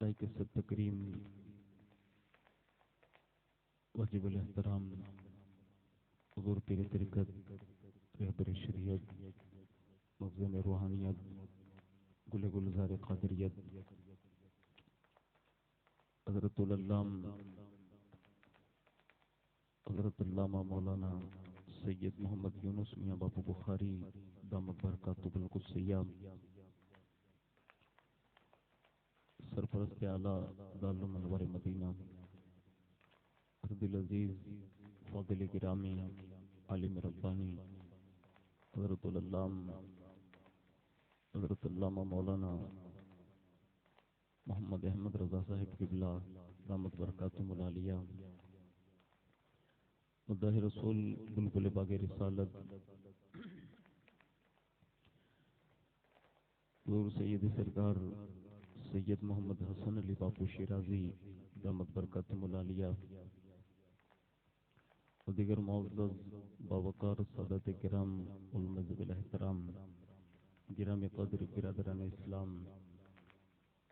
لائق سے تکریم واجب الاحترام حضور پیر طریقت رہبر شریعت مخزن روحانیت گل گلزار قادریت حضرت علامہ مولانا سید محمد یونس میاں بابو بخاری دامت برکاتہ القدسیہ سرپرست اعلیٰ دارالعلوم انوار مدینہ عبد العزیز فاضل گرامی عالم ربانی حضرت علامہ مولانا محمد احمد رضا صاحب قبلہ دامت برکاتہم العالیہ مداح رسول بلبل باغ رسالت حضور سید سرکار سید محمد حسن علی باپو شیرازی دامت برکاتہم العالیہ و دیگر معزز باوقار سادات کرام علماء الاحترام گرامی قدر برادران اسلام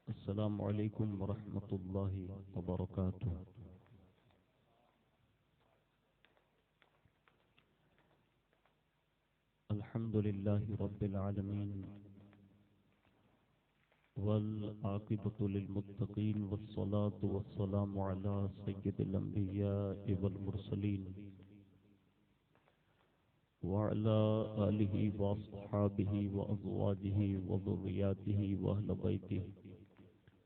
السلام علیکم ورحمۃ اللہ وبرکاتہ۔ الحمد للہ رب العالمین والعاقبۃ للمتقین والصلاة والسلام علی سید الانبیاء والمرسلین وعلى آلہ واصحابہ وازواجہ وذریاتہ واہل بیتہ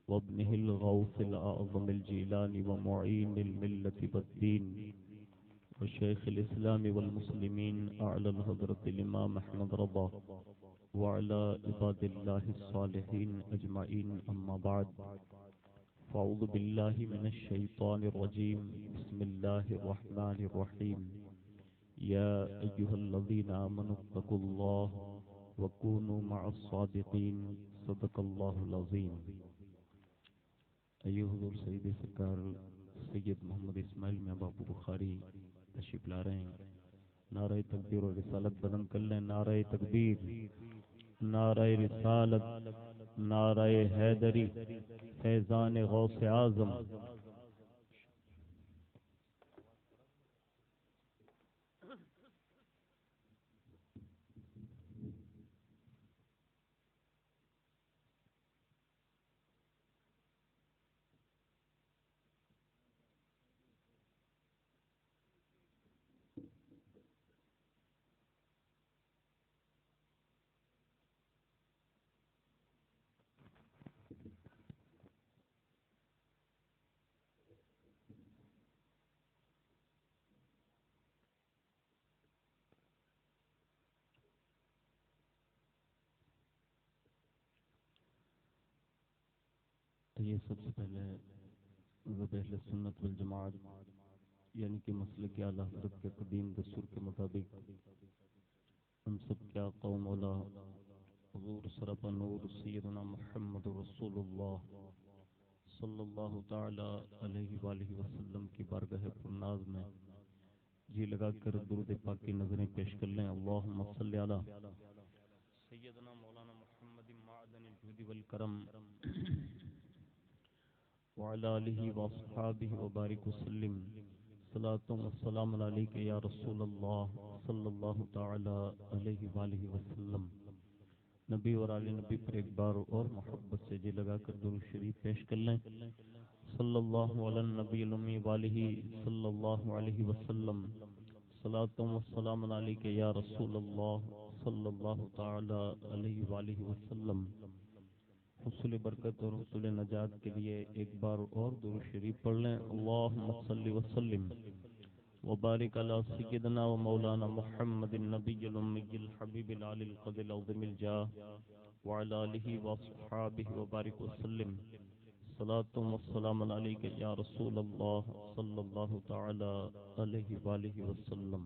وابنہ الغوث الاعظم الجیلانی ومعین الملت والدین وشیخ الاسلام والمسلمین اعلی الحضرت الامام احمد رضا وعلى عباد اللہ الصالحین اجمعین اما بعد فاعوذ باللہ من الشیطان الرجیم بسم اللہ الرحمن الرحیم یا ایہا الذین آمنوا اتقوا اللہ وکونوا مع الصادقین صدق اللہ العظیم۔ ایوہ حضور سید سرکار سید محمد اسماعیل میاں بابو بخاری تشریف لا رہے ہیں، نعرہ تکبیر و رسالت بلند کر لیں۔ نعرہ تکبیر، نعرہ رسالت، نعرہ حیدری، فیضان غوث اعظم۔ یہ سب سے پہلے اہل سنت والجماعت یعنی کہ مسلک اعلیٰ حضرت کے قدیم دستور کے مطابق ہم سب کے آقا و مولا حضور سرپا نور سیدنا محمد رسول اللہ صلی اللہ تعالی علیہ وآلہ وسلم کی بارگاہ پرناز میں جی لگا کر درود پاک کی نظریں پیش کر لیں۔ اللہم صلی علی سیدنا مولانا محمد معدن الجود والکرم وعلى آلہ واصحابہ وبارک وسلم صلاۃ والسلام علیک یا رسول اللہ صلی اللہ تعالی علیہ وآلہ وسلم۔ نبی اور آل نبی پر ایک بار اور محبت سے جی لگا کر درود شریف پیش کر لیں۔ صلی اللہ علی النبی الامی وآلہ صلی اللہ علیہ وسلم صلاۃ والسلام علیک یا رسول اللہ صلی اللہ تعالی علیہ وآلہ وسلم۔ حصول برکت اور حصول نجات کے لیے ایک بار اور درود شریف پڑھ لیں۔ اللہم صلی وسلم وبارک علی سیدنا و مولانا محمد النبی الامی الحبیب العلی القدر العظیم الجاہ وعلی آلہ واصحابہ وبارک وسلم صلاۃ والسلام علیک یا رسول اللہ صلی اللہ تعالی علیہ وآلہ وسلم۔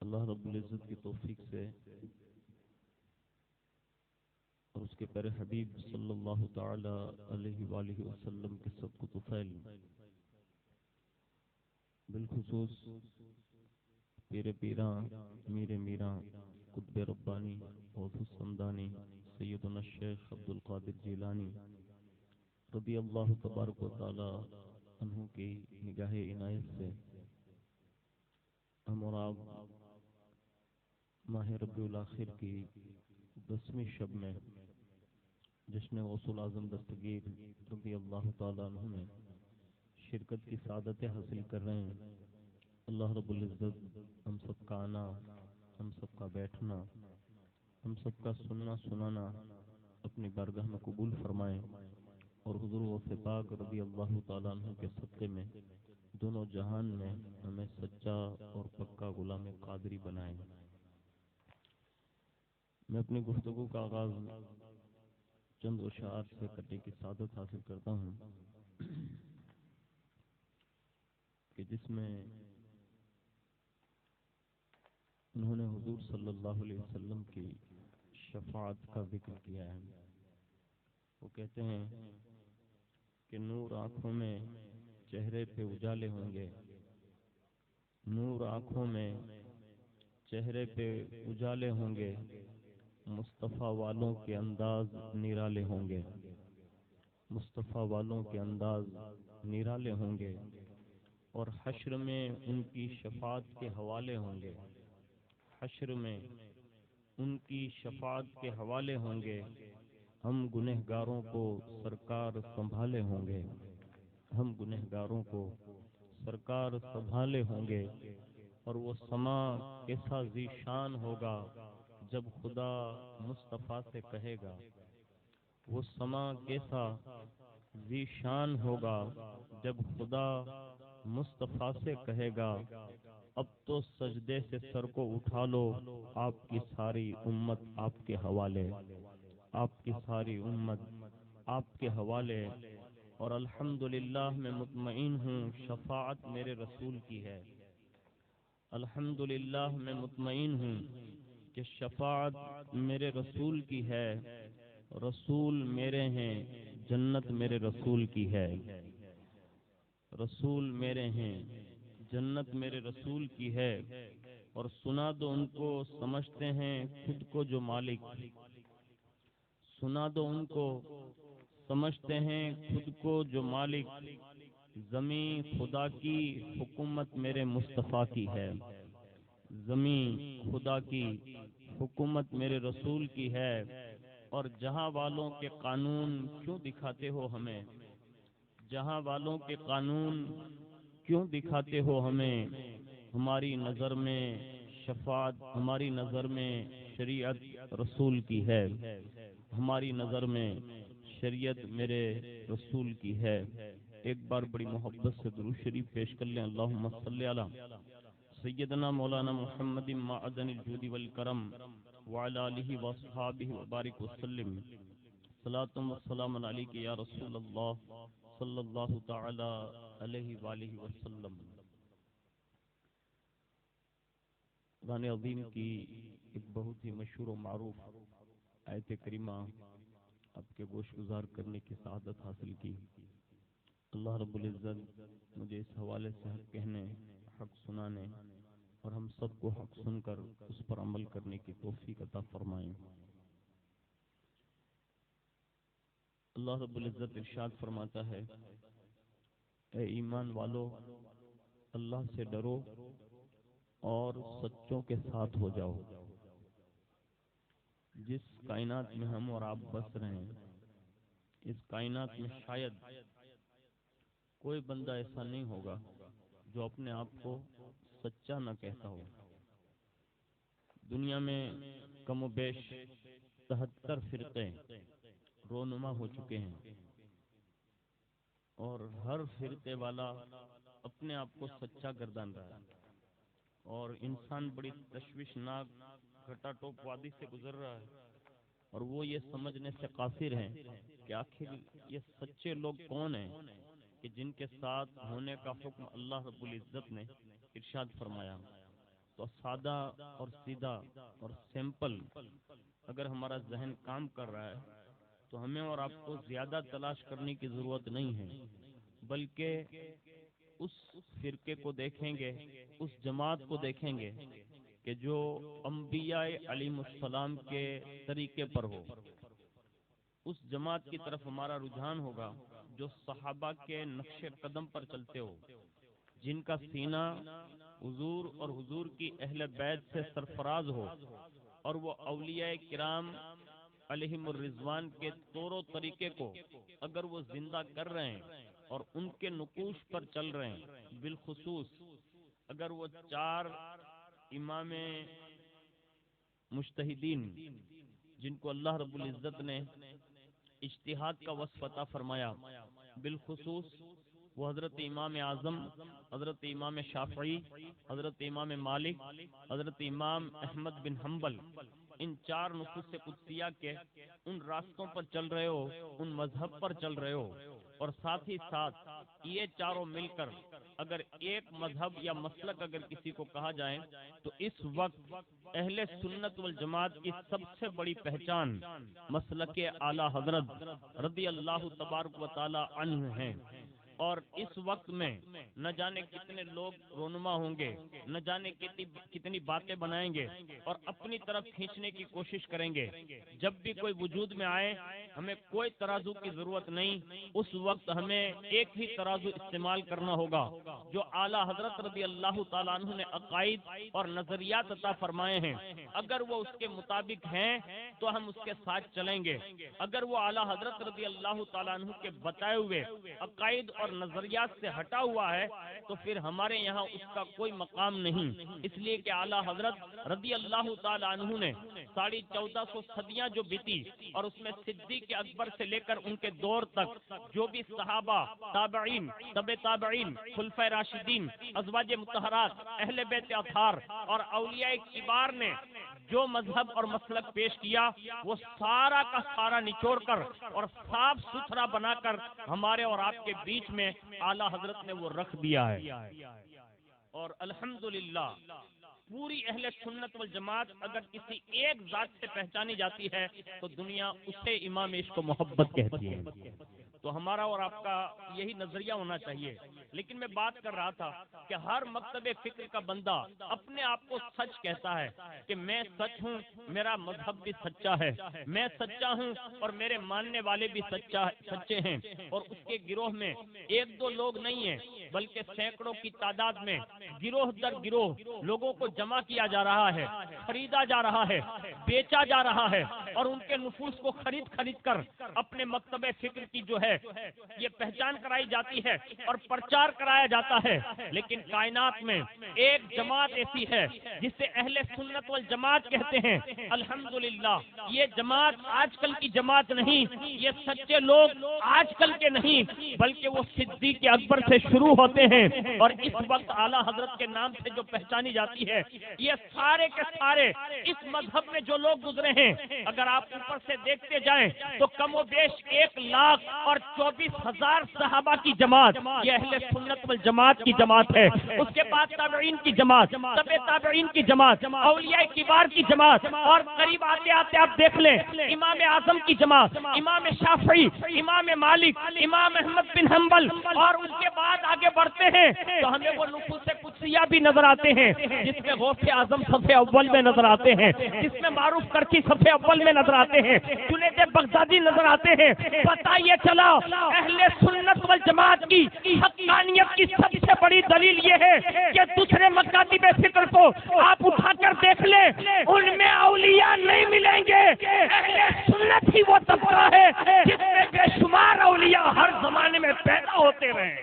اللہ رب العزت کی توفیق سے اور اس کے پیارے حبیب صلی اللہ تعالی علیہ وآلہ وسلم کے سب کو طفیل بالخصوص پیر پیراں میر میراں قطب ربانی غوث السمدانی سیدنا الشیخ عبد القادر جیلانی رضی اللہ تبارک و تعالی عنہ کی نگاہ عنایت سے ہم اور آپ ماہ ربیع الاخر کی 10ویں شب میں جشن غوث الاعظم دستگیر رضی اللہ تعالیٰ عنہ میں شرکت کی سعادتیں حاصل کر رہے ہیں۔ اللہ رب العزت ہم سب کا آنا، ہم سب کا بیٹھنا، ہم سب کا سننا سنانا اپنی بارگاہ میں قبول فرمائیں اور حضور غوث پاک رضی اللہ تعالیٰ عنہ کے صدقے میں دونوں جہان میں ہمیں سچا اور پکا غلام قادری بنائیں۔ میں اپنی گفتگو کا آغاز چند اشعار سے کرنے کی سعادت حاصل کرتا ہوں کہ جس میں انہوں نے حضور صلی اللہ علیہ وسلم کی شفاعت کا ذکر کیا ہے۔ وہ کہتے ہیں کہ نور آنکھوں میں چہرے پہ اجالے ہوں گے، نور آنکھوں میں چہرے پہ اجالے ہوں گے، مصطفیٰ والوں کے انداز نرالے ہوں گے، مصطفیٰ والوں کے انداز نرالے ہوں گے، اور حشر میں ان کی شفاعت کے حوالے ہوں گے، حشر میں ان کی شفاعت کے حوالے ہوں گے، ہم گنہگاروں کو سرکار سنبھالے ہوں گے، ہم گنہگاروں کو سرکار سنبھالے ہوں گے، اور وہ سما کیسا ذیشان ہوگا جب خدا مصطفیٰ سے کہے گا، وہ سما کیسا ذیشان ہوگا جب خدا مصطفیٰ سے کہے گا، اب تو سجدے سے سر کو اٹھا لو، آپ کی ساری امت آپ کے حوالے، آپ کی ساری امت آپ کے حوالے، اور الحمدللہ میں مطمئن ہوں شفاعت میرے رسول کی ہے، الحمدللہ میں مطمئن ہوں کہ شفاعت میرے رسول کی ہے، رسول میرے ہیں جنت میرے رسول کی ہے، رسول میرے ہیں جنت میرے رسول کی ہے، اور سنا دو ان کو سمجھتے ہیں خود کو جو مالک، سنا دو ان کو سمجھتے ہیں خود کو جو مالک، زمین خدا کی حکومت میرے مصطفیٰ کی ہے، زمین خدا کی حکومت میرے رسول کی ہے، اور جہاں والوں کے قانون کیوں دکھاتے ہو ہمیں، جہاں والوں کے قانون کیوں دکھاتے ہو ہمیں، ہماری نظر میں شفاعت، ہماری نظر میں شریعت رسول کی ہے، ہماری نظر میں شریعت میرے رسول کی ہے۔ ایک بار بڑی محبت سے درود شریف پیش کر لیں، اللہم صلی علی سیدنا مولانا محمد معدن الجود والکرم وعلی آلہ واصحابہ وبارک وسلم، صلاۃ و سلام علیک یا رسول اللہ صلی اللہ تعالی علیہ وآلہ وسلم۔ قرآن عظیم کی ایک بہت ہی مشہور و معروف آیت کریمہ آپ کے گوش گزار کرنے کی سعادت حاصل کی۔ اللہ رب العزت مجھے اس حوالے سے حق کہنے، حق سنانے، اور ہم سب کو حق سن کر اس پر عمل کرنے کی توفیق عطا فرمائیں۔ اللہ رب العزت ارشاد فرماتا ہے، اے ایمان والو، اللہ سے ڈرو اور سچوں کے ساتھ ہو جاؤ۔ جس کائنات میں ہم اور آپ بس رہے ہیں، اس کائنات میں شاید کوئی بندہ ایسا نہیں ہوگا جو اپنے آپ کو سچا نہ کہتا ہو۔ دنیا میں کم و بیش 73 فرقے رونما ہو چکے ہیں، اور ہر فرقے والا اپنے آپ کو سچا گردان رہا ہے، اور انسان بڑی تشویشناک گھٹا ٹوپ وادی سے گزر رہا ہے، اور وہ یہ سمجھنے سے قاصر ہیں کہ آخر یہ سچے لوگ کون ہیں کہ جن کے ساتھ ہونے کا حکم اللہ رب العزت نے ارشاد فرمایا۔ تو سادہ اور سیدھا اور سمپل اگر ہمارا ذہن کام کر رہا ہے تو ہمیں اور آپ کو زیادہ تلاش کرنے کی ضرورت نہیں ہے، بلکہ اس فرقے کو دیکھیں گے، اس جماعت کو دیکھیں گے کہ جو انبیاء علیہ السلام کے طریقے پر ہو، اس جماعت کی طرف ہمارا رجحان ہوگا جو صحابہ کے نقش قدم پر چلتے ہو، جن کا سینہ حضور اور حضور کی اہل بیت سے سرفراز ہو، اور وہ اولیاء کرام علیہم الرضوان کے طور و طریقے کو اگر وہ زندہ کر رہے ہیں اور ان کے نقوش پر چل رہے ہیں، بالخصوص اگر وہ 4 امام مجتہدین جن کو اللہ رب العزت نے اجتہاد کا وصف عطا فرمایا، بالخصوص وہ حضرت امام اعظم، حضرت امام شافعی، حضرت امام مالک، حضرت امام احمد بن حنبل، ان 4 نفوس قدسیہ کے ان راستوں پر چل رہے ہو، ان مذہب پر چل رہے ہو، اور ساتھ ہی ساتھ یہ چاروں مل کر اگر ایک مذہب یا مسلک اگر کسی کو کہا جائے تو اس وقت اہل سنت والجماعت کی سب سے بڑی پہچان مسلک اعلی حضرت رضی اللہ تبارک و تعالی عنہ ہیں۔ اور اس وقت میں نہ جانے کتنے لوگ رونما ہوں گے، نہ جانے کتنی باتیں بنائیں گے اور اپنی طرف کھینچنے کی کوشش کریں گے۔ جب بھی کوئی وجود میں آئے ہمیں کوئی ترازو کی ضرورت نہیں، اس وقت ہمیں ایک ہی ترازو استعمال کرنا ہوگا جو اعلیٰ حضرت رضی اللہ تعالیٰ عنہ نے عقائد اور نظریات عطا فرمائے ہیں، اگر وہ اس کے مطابق ہیں تو ہم اس کے ساتھ چلیں گے، اگر وہ اعلیٰ حضرت رضی اللہ تعالیٰ عنہ کے بتائے ہوئے عقائد اور نظریات سے ہٹا ہوا ہے تو پھر ہمارے یہاں اس کا کوئی مقام نہیں، اس لیے کہ اعلیٰ حضرت رضی اللہ تعالیٰ عنہ نے 1450 صدیاں جو بیتی اور اس میں صدیق اکبر سے لے کر ان کے دور تک جو بھی صحابہ، تابعین، تبع تابعین، خلفائے راشدین، ازواج مطہرات، اہل بیت اطہار اور اولیاء کبار نے جو مذہب اور مسلک پیش کیا وہ سارا کا سارا نچوڑ کر اور صاف ستھرا بنا کر ہمارے اور آپ کے بیچ میں اعلیٰ حضرت نے وہ رکھ دیا ہے۔ اور الحمدللہ پوری اہل سنت والجماعت اگر کسی ایک ذات سے پہچانی جاتی ہے تو دنیا اسے امام عشق و محبت کہتی ہے، تو ہمارا اور آپ کا یہی نظریہ ہونا چاہیے۔ لیکن میں بات کر رہا تھا کہ ہر مکتب فکر کا بندہ اپنے آپ کو سچ کہتا ہے کہ میں سچ ہوں، میرا مذہب بھی سچا ہے، میں سچا ہوں اور میرے ماننے والے بھی سچے ہیں، اور اس کے گروہ میں 1-2 لوگ نہیں ہیں بلکہ سینکڑوں کی تعداد میں گروہ در گروہ لوگوں کو جمع کیا جا رہا ہے، خریدا جا رہا ہے، بیچا جا رہا ہے، اور ان کے نفوس کو خرید کر اپنے مکتب فکر کی جو ہے یہ پہچان کرائی جاتی ہے اور پرچار کرایا جاتا ہے۔ لیکن کائنات میں ایک جماعت ایسی ہے جسے اہل سنت والجماعت کہتے ہیں۔ الحمدللہ یہ جماعت آج کل کی جماعت نہیں، یہ سچے لوگ آج کل کے نہیں بلکہ وہ صدیق اکبر سے شروع ہوتے ہیں، اور اس وقت اعلیٰ حضرت کے نام سے جو پہچانی جاتی ہے یہ سارے کے سارے اس مذہب میں جو لوگ گزرے ہیں اگر آپ اوپر سے دیکھتے جائیں تو کم و بیش 1,24,000 صحابہ کی جماعت یہ اہل سنت والجماعت کی جماعت ہے۔ اس کے بعد تابعین کی جماعت، تبع تابعین کی جماعت، اولیاء کبار کی جماعت، اور قریب آتے آتے آپ دیکھ لیں امام اعظم کی جماعت، امام شافعی، امام مالک، امام احمد بن حنبل، اور اس کے بعد آگے بڑھتے ہیں تو ہمیں وہ نفوس قدسیہ بھی نظر آتے ہیں جس میں غوث اعظم صف اول میں نظر آتے ہیں، جس میں معروف کرچی صف اول میں نظر آتے ہیں، جنید بغدادی نظر آتے ہیں۔ پتہ یہ چلا اہل سنت والجماعت کی حقانیت کی سب سے بڑی دلیل یہ ہے کہ دوسرے مکاتب فکر کو آپ اٹھا کر دیکھ لیں ان میں اولیاء نہیں ملیں گے، اہل سنت ہی وہ طبقہ ہے جس میں بے شمار اولیاء ہر زمانے میں پیدا ہوتے رہے۔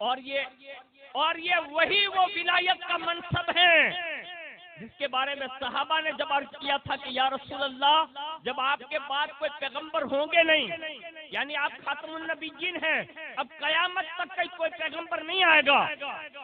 اور یہ وہی وہ ولایت کا منصب ہے جس کے بارے میں صحابہ نے جب عرض کیا تھا کہ یا رسول اللہ جب آپ کے بعد کوئی پیغمبر ہوں گے نہیں، یعنی آپ خاتم النبیین ہیں، اب قیامت تک کوئی پیغمبر نہیں آئے گا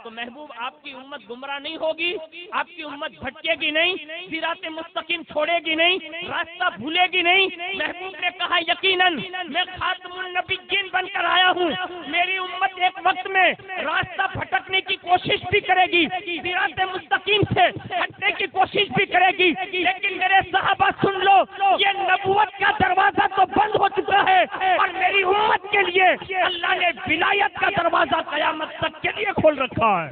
تو محبوب آپ کی امت گمراہ نہیں ہوگی، آپ کی امت بھٹکے گی نہیں، صراط مستقیم چھوڑے گی نہیں، راستہ بھولے گی نہیں۔ محبوب نے کہا یقیناً میں خاتم النبیین بن کر آیا ہوں، میری امت ایک وقت میں راستہ بھٹکنے کی کوشش بھی کرے گی، صراط مستقیم سے ہٹنے کی کوشش بھی کرے گی، لیکن میرے صحابہ سن لو یہ نبوت کا دروازہ تو بند ہو چکا ہے اور میری امت کے لیے اللہ نے ولایت کا دروازہ قیامت تک کے لیے کھول رکھا ہے۔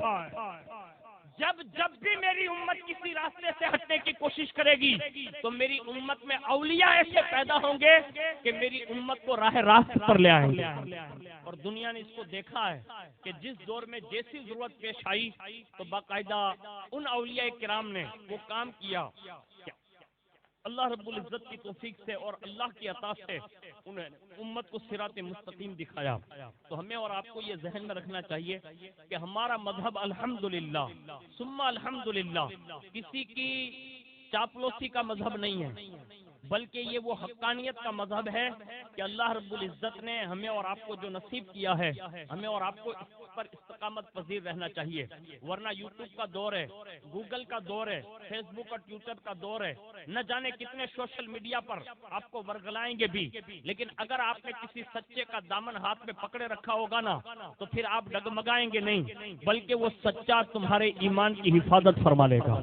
جب بھی میری امت کسی راستے سے ہٹنے کی کوشش کرے گی تو میری امت میں اولیاء ایسے پیدا ہوں گے کہ میری امت کو راہ راست پر لے آئیں گے. اور دنیا نے اس کو دیکھا ہے کہ جس دور میں جیسی ضرورت پیش آئی تو باقاعدہ ان اولیاء کرام نے وہ کام کیا. اللہ رب العزت کی توفیق سے اور اللہ کی عطا سے انہیں امت کو صراط مستقیم دکھایا. تو ہمیں اور آپ کو یہ ذہن میں رکھنا چاہیے کہ ہمارا مذہب الحمدللہ ثم الحمدللہ کسی کی چاپلوسی کا مذہب نہیں ہے، بلکہ یہ وہ حقانیت کا مذہب ہے کہ اللہ رب العزت نے ہمیں اور آپ کو جو نصیب کیا ہے ہمیں اور آپ کو اس پر استقامت پذیر رہنا چاہیے. ورنہ یوٹیوب کا دور ہے، گوگل کا دور ہے، فیس بک اور ٹویٹر کا دور ہے، نہ جانے کتنے سوشل میڈیا پر آپ کو ورگلائیں گے بھی، لیکن اگر آپ نے کسی سچے کا دامن ہاتھ میں پکڑے رکھا ہوگا نا تو پھر آپ ڈگمگائیں گے نہیں، بلکہ وہ سچا تمہارے ایمان کی حفاظت فرما لے گا.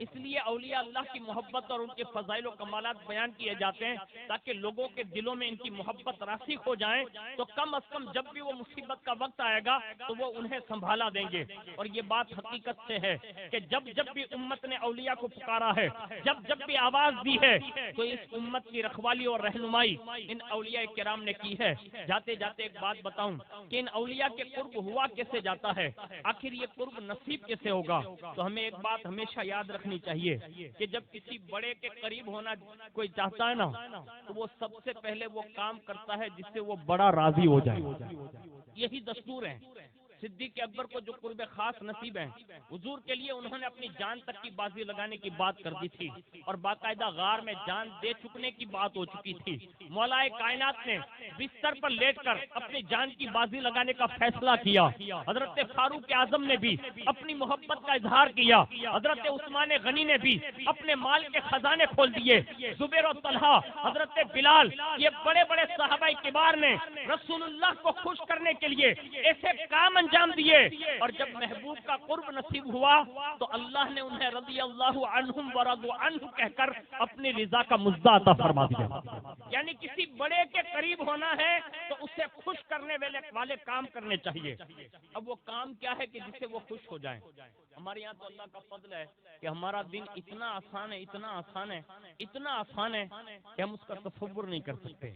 اس لیے اولیاء اللہ کی محبت اور ان کے فضائل و کمالات بیان کیے جاتے ہیں تاکہ لوگوں کے دلوں میں ان کی محبت راسخ ہو جائیں تو کم از کم جب بھی وہ مصیبت کا وقت آئے گا تو وہ انہیں سنبھالا دیں گے. اور یہ بات حقیقت سے ہے کہ جب بھی امت نے اولیاء کو پکارا ہے، جب بھی آواز دی ہے تو اس امت کی رکھوالی اور رہنمائی ان اولیاء کرام نے کی ہے. جاتے جاتے ایک بات بتاؤں کہ ان اولیاء کے قرب ہوا کیسے جاتا ہے، آخر یہ قرب نصیب کیسے ہوگا. تو ہمیں ایک بات ہمیشہ یاد رکھنی چاہیے کہ جب کسی بڑے کے قریب ہونا کوئی چاہتا ہے نا تو وہ سب سے پہلے وہ کام کرتا ہے جس سے وہ بڑا راضی ہو جائے. یہی دستور ہے. صدیق اکبر کو جو قرب خاص نصیب ہیں، حضور کے لیے انہوں نے اپنی جان تک کی بازی لگانے کی بات کر دی تھی اور باقاعدہ غار میں جان دے چکنے کی بات ہو چکی تھی. مولا کائنات نے بستر پر لیٹ کر اپنی جان کی بازی لگانے کا فیصلہ کیا. حضرت فاروق اعظم نے بھی اپنی محبت کا اظہار کیا. حضرت عثمان غنی نے بھی اپنے مال کے خزانے کھول دیے. زبیر و طلحہ، حضرت بلال، یہ بڑے بڑے صحابہ کبار نے رسول اللہ کو خوش کرنے کے لیے ایسے کام انجام دیے. اور جب محبوب کا قرب نصیب ہوا تو اللہ نے انہیں رضی اللہ عنہم ورضوا عنہ کہہ کر اپنی رضا کا مزدہ عطا فرما دیا. یعنی کسی بڑے کے قریب ہونا ہے تو اسے خوش کرنے والے کام کرنے چاہیے. اب وہ کام کیا ہے کہ جس سے وہ خوش ہو جائیں. ہمارے یہاں تو اللہ کا فضل ہے کہ ہمارا دن اتنا آسان ہے، اتنا آسان ہے، اتنا آسان ہے کہ ہم اس کا تصور نہیں کر سکتے.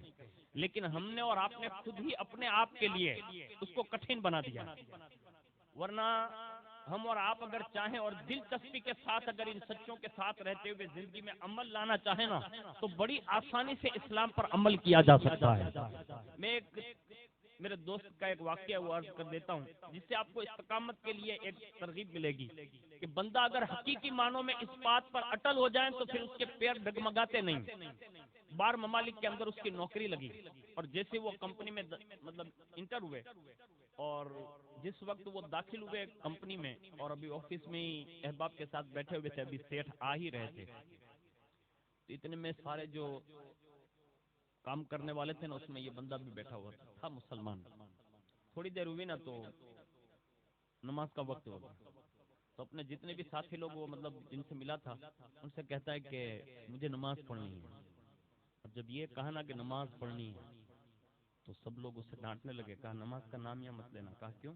لیکن ہم نے اور آپ نے خود ہی اپنے آپ کے لیے اس کو کٹھن بنا دیا. ورنہ ہم اور آپ اگر چاہیں اور دلچسپی کے ساتھ اگر ان سچوں کے ساتھ رہتے ہوئے زندگی میں عمل لانا چاہیں نا تو بڑی آسانی سے اسلام پر عمل کیا جا سکتا ہے. میں میرے دوست کا ایک واقعہ وہ عرض کر دیتا ہوں جس سے آپ کو استقامت کے لیے ایک ترغیب ملے گی کہ بندہ اگر حقیقی معنوں میں اس بات پر اٹل ہو جائیں تو پھر اس کے پیر ڈگمگاتے نہیں. بار ممالک کے اندر اس کی نوکری لگی اور جیسے وہ کمپنی میں مطلب انٹر ہوئے اور جس وقت وہ داخل ہوئے کمپنی میں اور ابھی آفس میں ہی احباب کے ساتھ بیٹھے ہوئے تھے، ابھی سیٹھ آ ہی رہے تھے، تو اتنے میں سارے جو کام کرنے والے تھے نا اس میں یہ بندہ بھی بیٹھا ہوا تھا مسلمان. تھوڑی دیر ہوئی نا تو نماز کا وقت ہو گیا تو اپنے جتنے بھی ساتھی لوگ وہ مطلب جن سے ملا تھا ان سے کہتا ہے کہ مجھے نماز پڑھنی ہے. اور جب یہ کہا نا کہ نماز پڑھنی ہے تو سب لوگ اسے ڈانٹنے لگے. کہا نماز کا نام یا مت لینا. کہا کیوں؟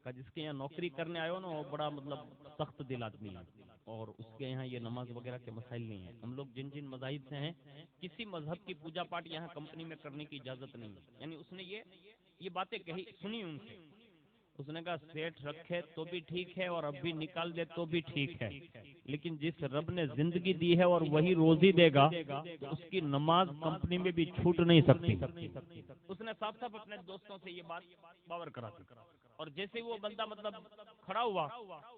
کہا جس کے یہاں نوکری کرنے آئے ہو نا وہ بڑا مطلب سخت دل آدمی ہے اور اس کے یہاں یہ نماز وغیرہ کے مسائل نہیں ہیں. ہم لوگ جن جن مذاہب سے ہیں کسی مذہب کی پوجا پاٹ یہاں کمپنی میں کرنے کی اجازت نہیں ہے. یعنی اس نے یہ باتیں کہی سنی ان سے. اس نے کہا سیٹ رکھے تو بھی ٹھیک ہے اور اب بھی نکال دے تو بھی ٹھیک ہے، لیکن جس رب نے زندگی دی ہے اور وہی روزی دے گا تو اس کی نماز کمپنی میں بھی چھوٹ نہیں سکتی. اس نے صاف صاف اپنے دوستوں سے یہ بات باور کرا دی. اور جیسے وہ بندہ مطلب کھڑا ہوا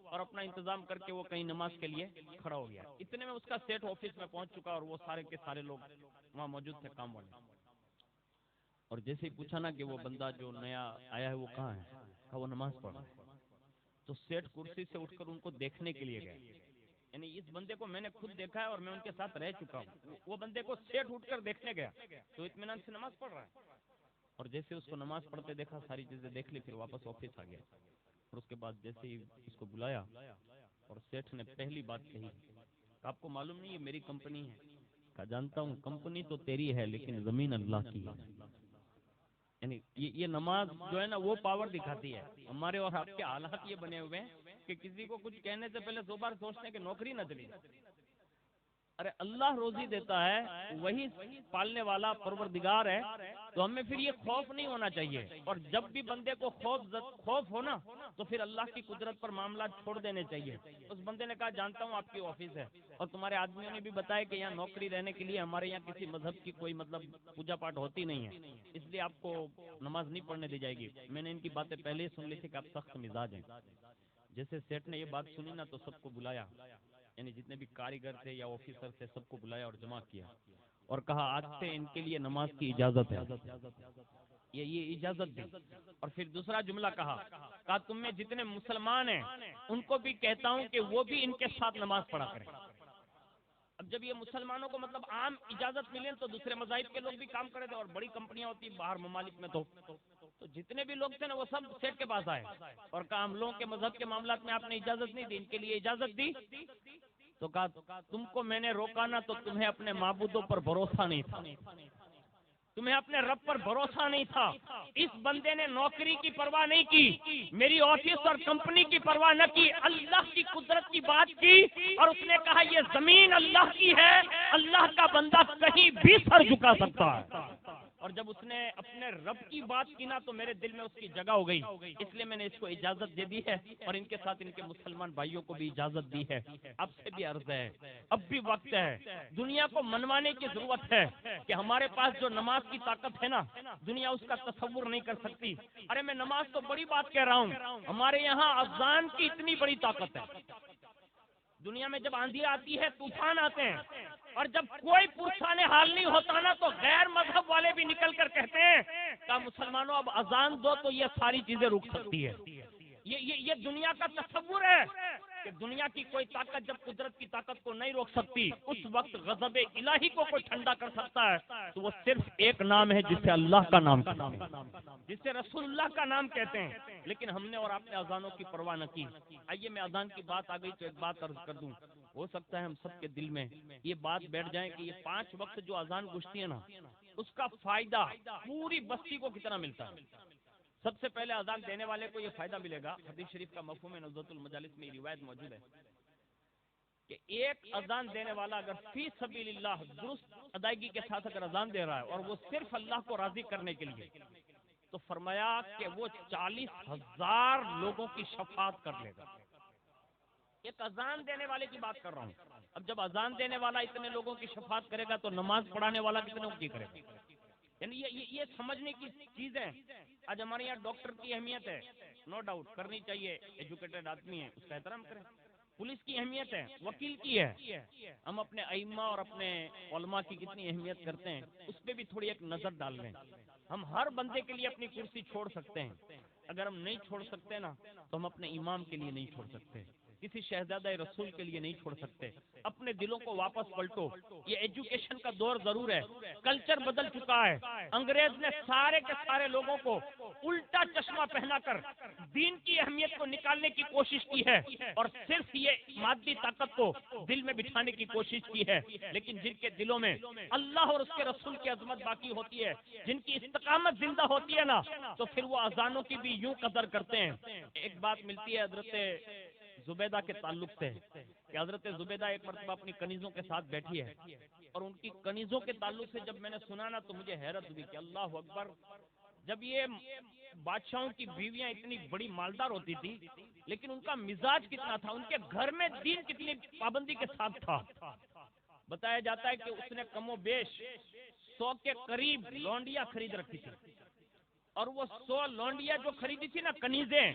اور اپنا انتظام کر کے وہ کہیں نماز کے لیے کھڑا ہو گیا، اتنے میں اس کا سیٹ آفس میں پہنچ چکا اور وہ سارے کے سارے لوگ وہاں موجود تھے کام والے. اور جیسے ہی پوچھا نا کہ وہ بندہ جو نیا آیا ہے وہ کہاں ہے، کہا وہ نماز پڑھ رہا ہے. تو سیٹ کرسی سے اٹھ کر ان کو دیکھنے کے لیے گئے. یعنی اس بندے کو میں نے خود دیکھا ہے اور میں ان کے ساتھ رہ چکا ہوں. وہ بندے کو سیٹ اٹھ کر دیکھنے گیا تو اطمینان سے نماز پڑھ رہا ہے. اور جیسے اس کو نماز پڑھتے دیکھا، ساری چیزیں دیکھ لی، پھر واپس آفس آ گیا. اور اس کے بعد جیسے ہی اس کو بلایا اور سیٹ نے پہلی بات کہی کہ آپ کو معلوم نہیں یہ میری کمپنی ہے. کہا جانتا ہوں کمپنی تو تیری ہے لیکن زمین اللہ کی ہے. یعنی یہ نماز جو ہے نا وہ پاور دکھاتی ہے. ہمارے اور آپ کے حالات یہ بنے ہوئے ہیں کہ کسی کو کچھ کہنے سے پہلے 100 بار سوچتے ہیں کہ نوکری نہ چلی جائے۔ ارے اللہ روزی دیتا ہے، وہی پالنے والا پروردگار ہے، تو ہمیں پھر یہ خوف نہیں ہونا چاہیے۔ اور جب بھی بندے کو خوف ہو نا تو پھر اللہ کی قدرت پر معاملات چھوڑ دینے چاہیے۔ اس بندے نے کہا جانتا ہوں آپ کی آفس ہے اور تمہارے آدمیوں نے بھی بتایا کہ یہاں نوکری رہنے کے لیے ہمارے یہاں کسی مذہب کی کوئی مطلب پوجا پاٹ ہوتی نہیں ہے، اس لیے آپ کو نماز نہیں پڑھنے دی جائے گی۔ میں نے ان کی باتیں پہلے ہی سن لی تھی کہ آپ سخت مزاج ہیں۔ جیسے سیٹ نے یہ بات سنی نا تو سب کو بلایا، یعنی جتنے بھی کاریگر تھے یا آفیسر تھے سب کو بلایا اور جمع کیا اور کہا آج سے ان کے لیے نماز کی اجازت ہے، یہ اجازت دی۔ اور پھر دوسرا جملہ کہا تم میں جتنے مسلمان ہیں ان کو بھی کہتا ہوں کہ وہ بھی ان کے ساتھ نماز پڑھا کریں۔ اب جب یہ مسلمانوں کو مطلب عام اجازت ملے تو دوسرے مذاہب کے لوگ بھی کام کرے تھے، اور بڑی کمپنیاں ہوتی باہر ممالک میں، تو جتنے بھی لوگ تھے نا وہ سب سیٹ کے پاس آئے اور کہا ہم لوگوں کے مذہب کے معاملات میں آپ نے اجازت نہیں دی، ان کے لیے اجازت دی۔ تو کہا تم کو میں نے روکا نا تو تمہیں اپنے معبودوں پر بھروسہ نہیں تھا، تمہیں اپنے رب پر بھروسہ نہیں تھا۔ اس بندے نے نوکری کی پرواہ نہیں کی، میری آفس اور کمپنی کی پرواہ نہ کی، اللہ کی قدرت کی بات کی، اور اس نے کہا یہ زمین اللہ کی ہے، اللہ کا بندہ کہیں بھی سر جھکا سکتا ہے۔ اور جب اس نے اپنے رب کی بات کی نا تو میرے دل میں اس کی جگہ ہو گئی، اس لیے میں نے اس کو اجازت دے دی ہے، اور ان کے ساتھ ان کے مسلمان بھائیوں کو بھی اجازت دی ہے۔ اب سے بھی عرض ہے، اب بھی وقت ہے، دنیا کو منوانے کی ضرورت ہے کہ ہمارے پاس جو نماز کی طاقت ہے نا دنیا اس کا تصور نہیں کر سکتی۔ ارے میں نماز تو بڑی بات کہہ رہا ہوں، ہمارے یہاں اذان کی اتنی بڑی طاقت ہے۔ دنیا میں جب آندھی آتی ہے، طوفان آتے ہیں، اور جب کوئی پرسان حال نہیں ہوتا نا تو غیر مذہب والے بھی نکل کر کہتے ہیں کہ مسلمانوں اب اذان دو تو یہ ساری چیزیں رک سکتی ہے۔ یہ دنیا کا تصور ہے کہ دنیا کی کوئی طاقت جب قدرت کی طاقت کو نہیں روک سکتی، اس وقت غضب الہی کو کوئی ٹھنڈا کر سکتا ہے تو وہ صرف ایک نام ہے جسے اللہ کا نام کہتے ہیں، جسے رسول اللہ کا نام کہتے ہیں۔ لیکن ہم نے اور آپ نے اذانوں کی پرواہ نہ کی۔ آئیے میں اذان کی بات آ گئی تو ایک بات عرض کر دوں، ہو سکتا ہے ہم سب کے دل میں یہ بات بیٹھ جائے کہ یہ 5 وقت جو اذان گزتی ہے نا اس کا فائدہ پوری بستی کو کتنا ملتا ہے۔ سب سے پہلے اذان دینے والے کو یہ فائدہ ملے گا، حدیث شریف کا مفہوم نزہۃ المجالس میں روایت موجود ہے کہ ایک اذان دینے والا اگر فی سبیل اللہ درست ادائیگی کے ساتھ اگر اذان دے رہا ہے اور وہ صرف اللہ کو راضی کرنے کے لیے، تو فرمایا کہ وہ 40,000 لوگوں کی شفاعت کر لے گا۔ ایک اذان دینے والے کی بات کر رہا ہوں۔ اب جب اذان دینے والا اتنے لوگوں کی شفاعت کرے گا تو نماز پڑھانے والا کتنے کی کرے گا؟ یعنی یہ سمجھنے کی چیز ہے۔ آج ہمارے یہاں ڈاکٹر کی اہمیت ہے، نو ڈاؤٹ کرنی چاہیے، ایجوکیٹڈ آدمی ہے اس کا احترام کریں۔ پولیس کی اہمیت ہے، وکیل کی ہے۔ ہم اپنے ائمہ اور اپنے علماء کی کتنی اہمیت کرتے ہیں اس پہ بھی تھوڑی ایک نظر ڈال لیں۔ ہم ہر بندے کے لیے اپنی کرسی چھوڑ سکتے ہیں، اگر ہم نہیں چھوڑ سکتے نا تو ہم اپنے امام کے لیے نہیں چھوڑ سکتے، کسی شہزادہ رسول کے لیے نہیں چھوڑ سکتے۔ اپنے دلوں کو واپس پلٹو۔ یہ ایجوکیشن کا دور ضرور ہے، کلچر بدل چکا ہے۔ انگریز نے سارے کے سارے لوگوں کو الٹا چشمہ پہنا کر دین کی اہمیت کو نکالنے کی کوشش کی ہے اور صرف یہ مادی طاقت کو دل میں بٹھانے کی کوشش کی ہے۔ لیکن جن کے دلوں میں اللہ اور اس کے رسول کی عظمت باقی ہوتی ہے، جن کی استقامت زندہ ہوتی ہے نا، تو پھر وہ اذانوں کی بھی یوں قدر کرتے ہیں۔ ایک بات ملتی ہے حضرت زبیدہ کے تعلق سے کہ حضرت زبیدہ ایک مرتبہ اپنی کنیزوں کے ساتھ بیٹھی ہے، اور ان کی کنیزوں کے تعلق سے جب میں نے سنا نا تو مجھے حیرت ہوئی کہ اللہ اکبر، جب یہ بادشاہوں کی بیویاں اتنی بڑی مالدار ہوتی تھی لیکن ان کا مزاج کتنا تھا، ان کے گھر میں دین کتنی پابندی کے ساتھ تھا۔ بتایا جاتا ہے کہ اس نے کم و بیش 100 کے قریب لونڈیاں خرید رکھی تھی، اور وہ 100 لونڈیاں جو خریدی تھی نا کنیزیں،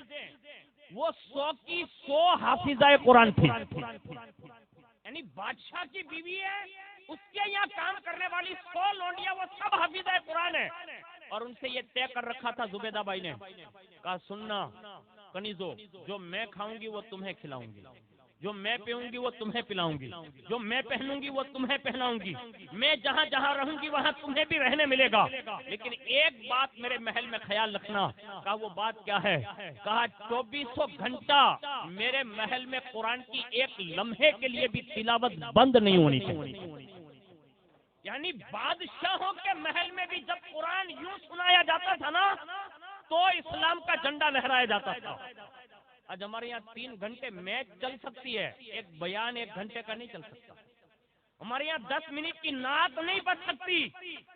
وہ 100 کی 100 حافظہ قرآن تھی۔ یعنی بادشاہ کی بیوی ہے، اس کے یہاں کام کرنے والی 100 لونڈیاں وہ سب حافظہ قرآن ہے، اور ان سے یہ طے کر رکھا تھا زبیدہ بائی نے، کہا سننا کنیزو، جو میں کھاؤں گی وہ تمہیں کھلاؤں گی، جو میں پیوں گی وہ تمہیں پلاؤں گی، جو میں پہنوں گی وہ تمہیں پہناؤں گی، میں جہاں جہاں رہوں گی وہاں تمہیں بھی رہنے ملے گا، لیکن ایک بات میرے محل میں خیال رکھنا۔ کہا وہ بات کیا ہے؟ کہا 2400 گھنٹہ میرے محل میں قرآن کی ایک لمحے کے لیے بھی تلاوت بند نہیں ہونی چاہیے۔ یعنی بادشاہوں کے محل میں بھی جب قرآن یوں سنایا جاتا تھا نا تو اسلام کا جھنڈا لہرایا جاتا تھا۔ آج ہمارے یہاں 3 گھنٹے میچ چل سکتی ہے، ایک بیان 1 گھنٹے کا نہیں چل سکتا. ہمارے یہاں 10 منٹ کی نعت نہیں بچ سکتی.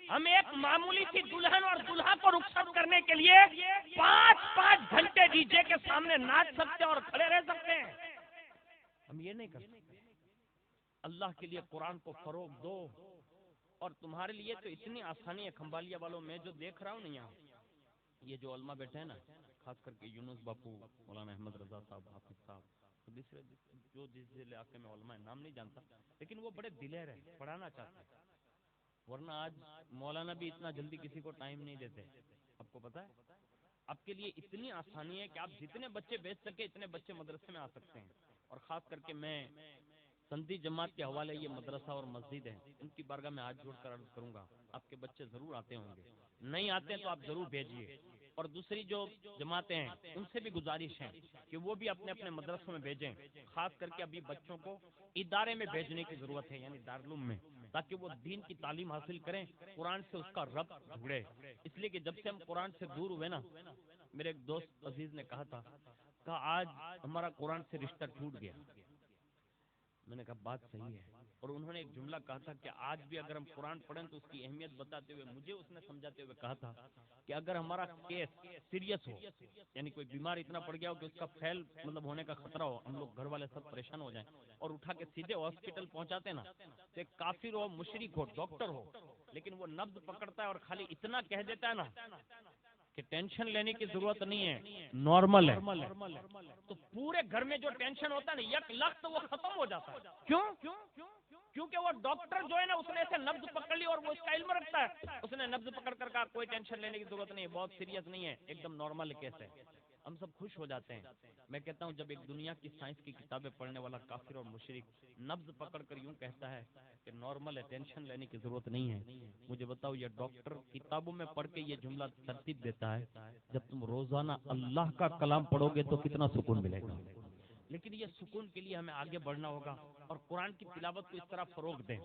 ہم ایک معمولی سی دلہن اور دلہا کو رخصت کرنے کے لیے 5 گھنٹے ڈی جے کے سامنے ناچ سکتے اور کھڑے رہ سکتے ہیں. ہم یہ نہیں کر سکتے. اللہ کے لیے قرآن کو فروغ دو. اور تمہارے لیے تو اتنی آسانی ہے کھمبالیا والوں، میں جو دیکھ رہا ہوں نا یہاں، یہ جو علماء بیٹھے ہیں نا، خاص کر کے یونس باپو، مولانا احمد رضا صاحب، حافظ صاحب، دوسرے جو جس علاقے میں علماء ہیں، نام نہیں جانتا، لیکن وہ بڑے دلیر ہیں، پڑھانا چاہتے ہیں. ورنہ آج مولانا بھی اتنا جلدی کسی کو ٹائم نہیں دیتے. آپ کو پتا ہے آپ کے لیے اتنی آسانی ہے کہ آپ جتنے بچے بھیج سکے اتنے بچے مدرسے میں آ سکتے ہیں. اور خاص کر کے میں سندھی جماعت کے حوالے یہ مدرسہ اور مسجد ہے، ان کی بارگاہ میں ہاتھ جوڑ کر عرض کروں گا، آپ کے بچے ضرور آتے ہوں گے، نہیں آتے تو آپ ضرور بھیجیے. اور دوسری جو جماعتیں ہیں ان سے بھی گزارش ہے کہ وہ بھی اپنے اپنے مدرسوں میں بھیجیں. خاص کر کے ابھی بچوں کو ادارے میں بھیجنے کی ضرورت ہے، یعنی دارالعلوم میں، تاکہ وہ دین کی تعلیم حاصل کریں، قرآن سے اس کا ربط جڑے. اس لیے کہ جب سے ہم قرآن سے دور ہوئے نا، میرے ایک دوست عزیز نے کہا تھا کہ آج ہمارا قرآن سے رشتہ ٹوٹ گیا. میں نے کہا بات صحیح ہے. اور انہوں نے ایک جملہ کہا تھا کہ آج بھی اگر ہم قرآن پڑھیں تو اس کی اہمیت بتاتے ہوئے مجھے اس نے سمجھاتے ہوئے کہا تھا کہ اگر ہمارا کیس سیریس ہو، یعنی کوئی بیمار اتنا پڑ گیا ہو کہ اس کا فیل ہونے کا خطرہ ہو، ہم لوگ گھر والے سب پریشان ہو جائیں اور اٹھا کے سیدھے ہاسپٹل پہنچاتے نا، تو ایک کافر ہو، مشرک ہو، ڈاکٹر ہو، لیکن وہ نبض پکڑتا ہے اور خالی اتنا کہہ دیتا ہے نا کہ ٹینشن لینے کی ضرورت نہیں ہے، نارمل ہے. تو پورے گھر میں جو ٹینشن ہوتا ہے نا، یک لخت وہ ختم ہو جاتا ہے. کیوں؟ کیونکہ وہ ڈاکٹر جو ہے نا، اس نے ایسے نبض پکڑ لی اور وہ اس کا علم رکھتا ہے. اس نے نبض پکڑ کر کہا کوئی ٹینشن لینے کی ضرورت نہیں، بہت سیریس نہیں ہے، ایک دم نارمل کیس ہے. ہم سب خوش ہو جاتے ہیں. میں کہتا ہوں جب ایک دنیا کی سائنس کی کتابیں پڑھنے والا کافر اور مشرک نبض پکڑ کر یوں کہتا ہے کہ نارمل ہے، ٹینشن لینے کی ضرورت نہیں ہے، مجھے بتاؤ یہ ڈاکٹر کتابوں میں پڑھ کے یہ جملہ ترتیب دیتا ہے، جب تم روزانہ اللہ کا کلام پڑھو گے تو کتنا سکون ملے گا. لیکن یہ سکون کے لیے ہمیں آگے بڑھنا ہوگا اور قرآن کی تلاوت کو اس طرح فروغ دیں.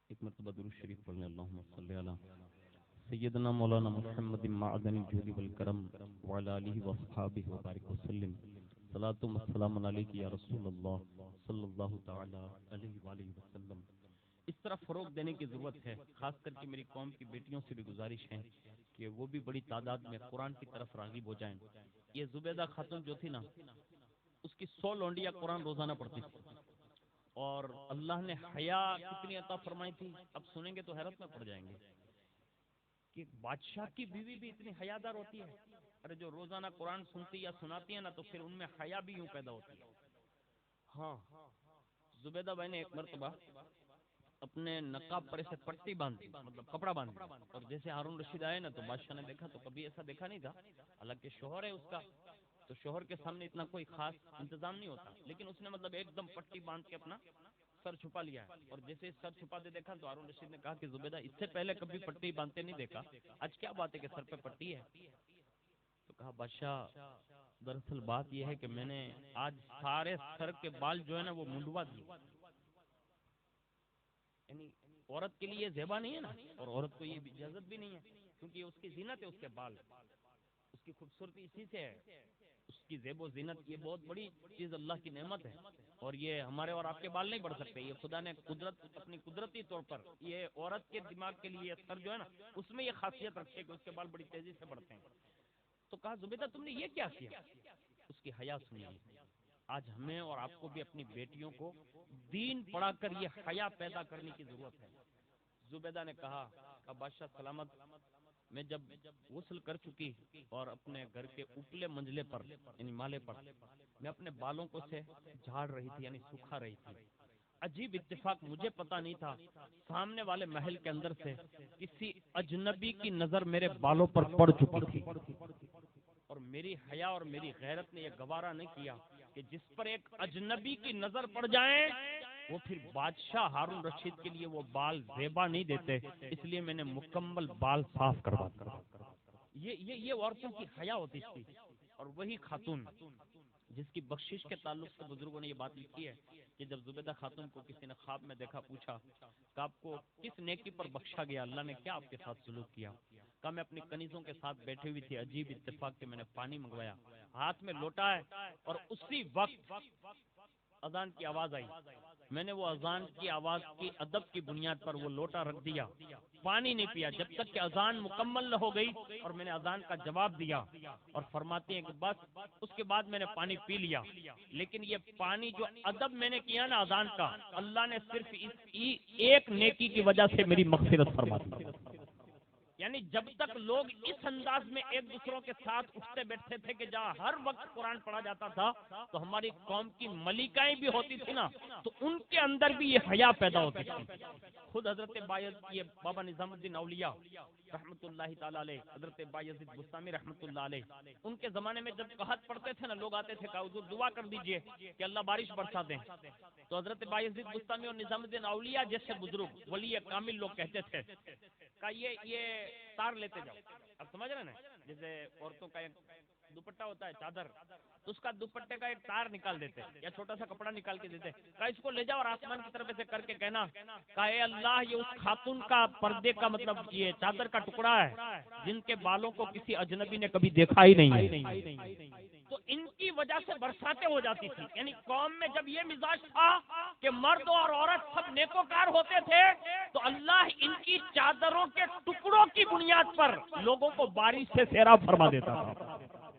ایک مرتبہ درود شریف پڑھنے، اللہم صلی علی سیدنا مولانا محمد معدن الجود والکرم وعلی آلہ واصحابہ وبارک وسلم. صلاۃ و سلام علیک یا رسول اللہ صلی اللہ تعالی علیہ وآلہ وسلم. اس طرح فروغ دینے کی ضرورت ہے. خاص کر کے میری قوم کی بیٹیوں سے بھی گزارش ہے کہ وہ بھی بڑی تعداد میں قرآن کی طرف راغب ہو جائیں. یہ زبیدہ خاتون جو تھی نا، اس کی 100 لونڈیاں قرآن روزانہ پڑھتی تھی. اور اللہ نے حیا کتنی عطا فرمائی تھی، اب سنیں گے تو حیرت میں پڑ جائیں گے کہ بادشاہ کی بیوی بھی اتنی حیادار ہوتی ہے. ارے جو روزانہ قرآن سنتی یا سناتی ہے نا، تو پھر ان میں حیا بھی یوں پیدا ہوتی ہے. ہاں، زبیدہ بھائی نے ایک مرتبہ اپنے نقاب پر ایسے پٹی باندھی، مطلب کپڑا باندھا، اور جیسے ہارون رشید آئے نا تو بادشاہ نے دیکھا، تو کبھی ایسا دیکھا نہیں تھا، حالانکہ شوہر ہے اس کا، تو شوہر کے سامنے اتنا کوئی خاص انتظام نہیں ہوتا، لیکن اس نے مطلب ایک دم پٹی باندھ کے اپنا سر چھپا لیا ہے. اور جیسے سر چھپاتے دیکھا تو ہارون رشید نے کہا کہ زبیدہ اس سے پہلے کبھی پٹی باندھتے نہیں دیکھا، آج کیا بات ہے کہ سر پہ پٹی ہے؟ تو کہا بادشاہ دراصل بات یہ ہے کہ میں نے آج سارے سر کے بال جو ہے نا وہ منڈوا دیے. یعنی عورت کے لیے زیبا نہیں ہے نا، اور عورت کو یہ اجازت بھی نہیں ہے، کیونکہ یہ اس کی زینت ہے، اس کے بال، اس کی خوبصورتی اسی سے ہے، اس کی زیب و زینت. یہ بہت بڑی چیز اللہ کی نعمت ہے، اور یہ ہمارے اور آپ کے بال نہیں بڑھ سکتے. یہ خدا نے اپنی قدرتی طور پر یہ عورت کے دماغ کے لیے سر جو ہے نا، اس میں یہ خاصیت رکھے کہ اس کے بال بڑی تیزی سے بڑھتے ہیں. تو کہا زبیدہ تم نے یہ کیا کیا؟ اس کی حیا سنیے. آج ہمیں اور آپ کو بھی اپنی بیٹیوں کو دین پڑھا کر یہ حیا پیدا کرنے کی ضرورت ہے. زبیدہ نے کہا کہ بادشاہ سلامت، میں جب غسل کر چکی اور اپنے گھر کے اوپلے منزلے پر یعنی مالے پر میں اپنے بالوں کو سے جھاڑ رہی تھی، یعنی سکھا رہی تھی. عجیب اتفاق، مجھے پتا نہیں تھا، سامنے والے محل کے اندر سے کسی اجنبی کی نظر میرے بالوں پر پڑ چکی تھی، اور میری حیا اور میری غیرت نے یہ گوارا نہیں کیا کہ جس پر ایک اجنبی کی نظر پڑ جائے وہ پھر بادشاہ ہارون رشید کے لیے وہ بال زیبا نہیں دیتے، اس لیے میں نے مکمل بال صاف کروا کر یہ عورتوں کی حیا ہوتی تھی. اور وہی خاتون جس کی بخشش کے تعلق سے بزرگوں نے یہ بات لکھی ہے کہ جب زبیدہ خاتون کو کسی نے خواب میں دیکھا، پوچھا کہ آپ کو کس نیکی پر بخشا گیا، اللہ نے کیا آپ کے ساتھ سلوک کیا؟ کہا میں اپنی کنیزوں کے ساتھ بیٹھی ہوئی تھی، عجیب اتفاق کہ میں نے پانی منگوایا، ہاتھ میں لوٹا ہے اور اسی وقت اذان کی آواز آئی، میں نے وہ اذان کی آواز کی ادب کی بنیاد پر وہ لوٹا رکھ دیا، پانی نہیں پیا جب تک کہ اذان مکمل نہ ہو گئی، اور میں نے اذان کا جواب دیا، اور فرماتے ہیں کہ بس اس کے بعد میں نے پانی پی لیا، لیکن یہ پانی جو ادب میں نے کیا نا اذان کا، اللہ نے صرف اس ایک نیکی کی وجہ سے میری مغفرت فرما دی۔ یعنی جب تک لوگ اس انداز میں ایک دوسروں کے ساتھ اٹھتے بیٹھتے تھے کہ جہاں ہر وقت قرآن پڑھا جاتا تھا، تو ہماری قوم کی ملکائیں بھی ہوتی تھی نا، تو ان کے اندر بھی یہ حیا پیدا ہوتی تھی۔ خود حضرت یہ بابا نظام الدین اولیاء رحمۃ اللہ تعالی علیہ، حضرت بایزید بستامی رحمۃ اللہ علیہ، ان کے زمانے میں جب قحط پڑتے تھے نا، لوگ آتے تھے کہ حضور دعا کر دیجئے کہ اللہ بارش برسا دیں، تو حضرت بایزید بستامی اور نظام الدین اولیاء جیسے بزرگ ولی کامل لوگ کہتے تھے کہ یہ تار لیتے جاؤ، اب سمجھ رہے نا، جیسے عورتوں کا ایک دوپٹہ ہوتا ہے چادر، تو اس کا دوپٹے کا ایک تار نکال دیتے یا چھوٹا سا کپڑا نکال کے دیتے، کہ اس کو لے جاؤ اور آسمان کی طرف سے کر کے کہنا کہ اے اللہ یہ اس خاتون کا پردے کا مطلب یہ چادر کا ٹکڑا ہے جن کے بالوں کو کسی اجنبی نے کبھی دیکھا ہی نہیں ہے، تو ان کی وجہ سے برساتیں ہو جاتی تھی۔ یعنی قوم میں جب یہ مزاج تھا کہ مرد اور عورت سب نیکوکار ہوتے تھے، تو اللہ ان کی چادروں کے ٹکڑوں کی بنیاد پر لوگوں کو بارش سے سیراب فرما دیتا تھا۔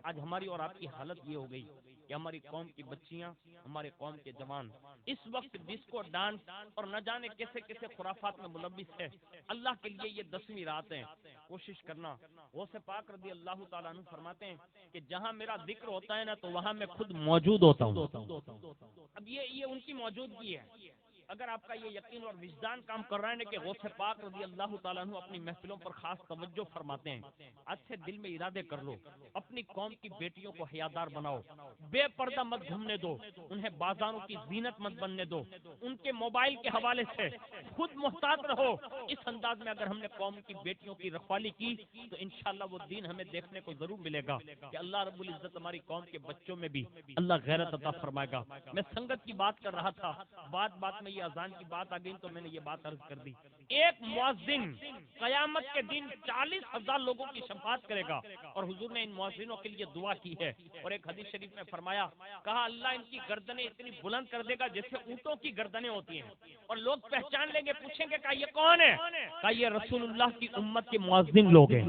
آج ہماری اور آپ کی حالت یہ ہو گئی کہ ہماری قوم کی بچیاں، ہمارے قوم کے جوان اس وقت ڈسکو ڈانس اور نہ جانے کیسے کیسے خرافات میں ملوث ہے۔ اللہ کے لیے یہ 10ویں رات ہے، کوشش کرنا۔ غوث پاک رضی اللہ تعالیٰ عنہ فرماتے ہیں کہ جہاں میرا ذکر ہوتا ہے نا، تو وہاں میں خود موجود ہوتا ہوں۔ اب یہ ان کی موجودگی ہے۔ اگر آپ کا یہ یقین اور وجدان کام کر رہا ہے نا کہ غوث پاک رضی اللہ تعالیٰ عنہ اپنی محفلوں پر خاص توجہ فرماتے ہیں، آج سے دل میں ارادے کر لو، اپنی قوم کی بیٹیوں کو حیادار بناؤ، بے پردہ مت گھومنے دو، انہیں بازاروں کی زینت مت بننے دو، ان کے موبائل کے حوالے سے خود محتاط رہو۔ اس انداز میں اگر ہم نے قوم کی بیٹیوں کی رکھوالی کی تو انشاءاللہ وہ دین ہمیں دیکھنے کو ضرور ملے گا کہ اللہ رب العزت ہماری قوم کے بچوں میں بھی اللہ غیرت عطا فرمائے گا۔ میں سنگت کی بات کر رہا تھا، بات میں یہ اذان کی بات آ گئی تو میں نے یہ بات عرض کر دی۔ ایک مؤذن قیامت کے دن 40,000 لوگوں کی شفاعت کرے گا، اور حضور نے ان مؤذنوں کے لیے دعا کی ہے، اور ایک حدیث شریف میں فرمایا، کہا اللہ ان کی گردنیں اتنی بلند کر دے گا جیسے اونٹوں کی گردنیں ہوتی ہیں، اور لوگ پہچان لیں گے، پوچھیں گے کہ یہ کون ہے؟ کہ یہ رسول اللہ کی امت کے مؤذن لوگ ہیں۔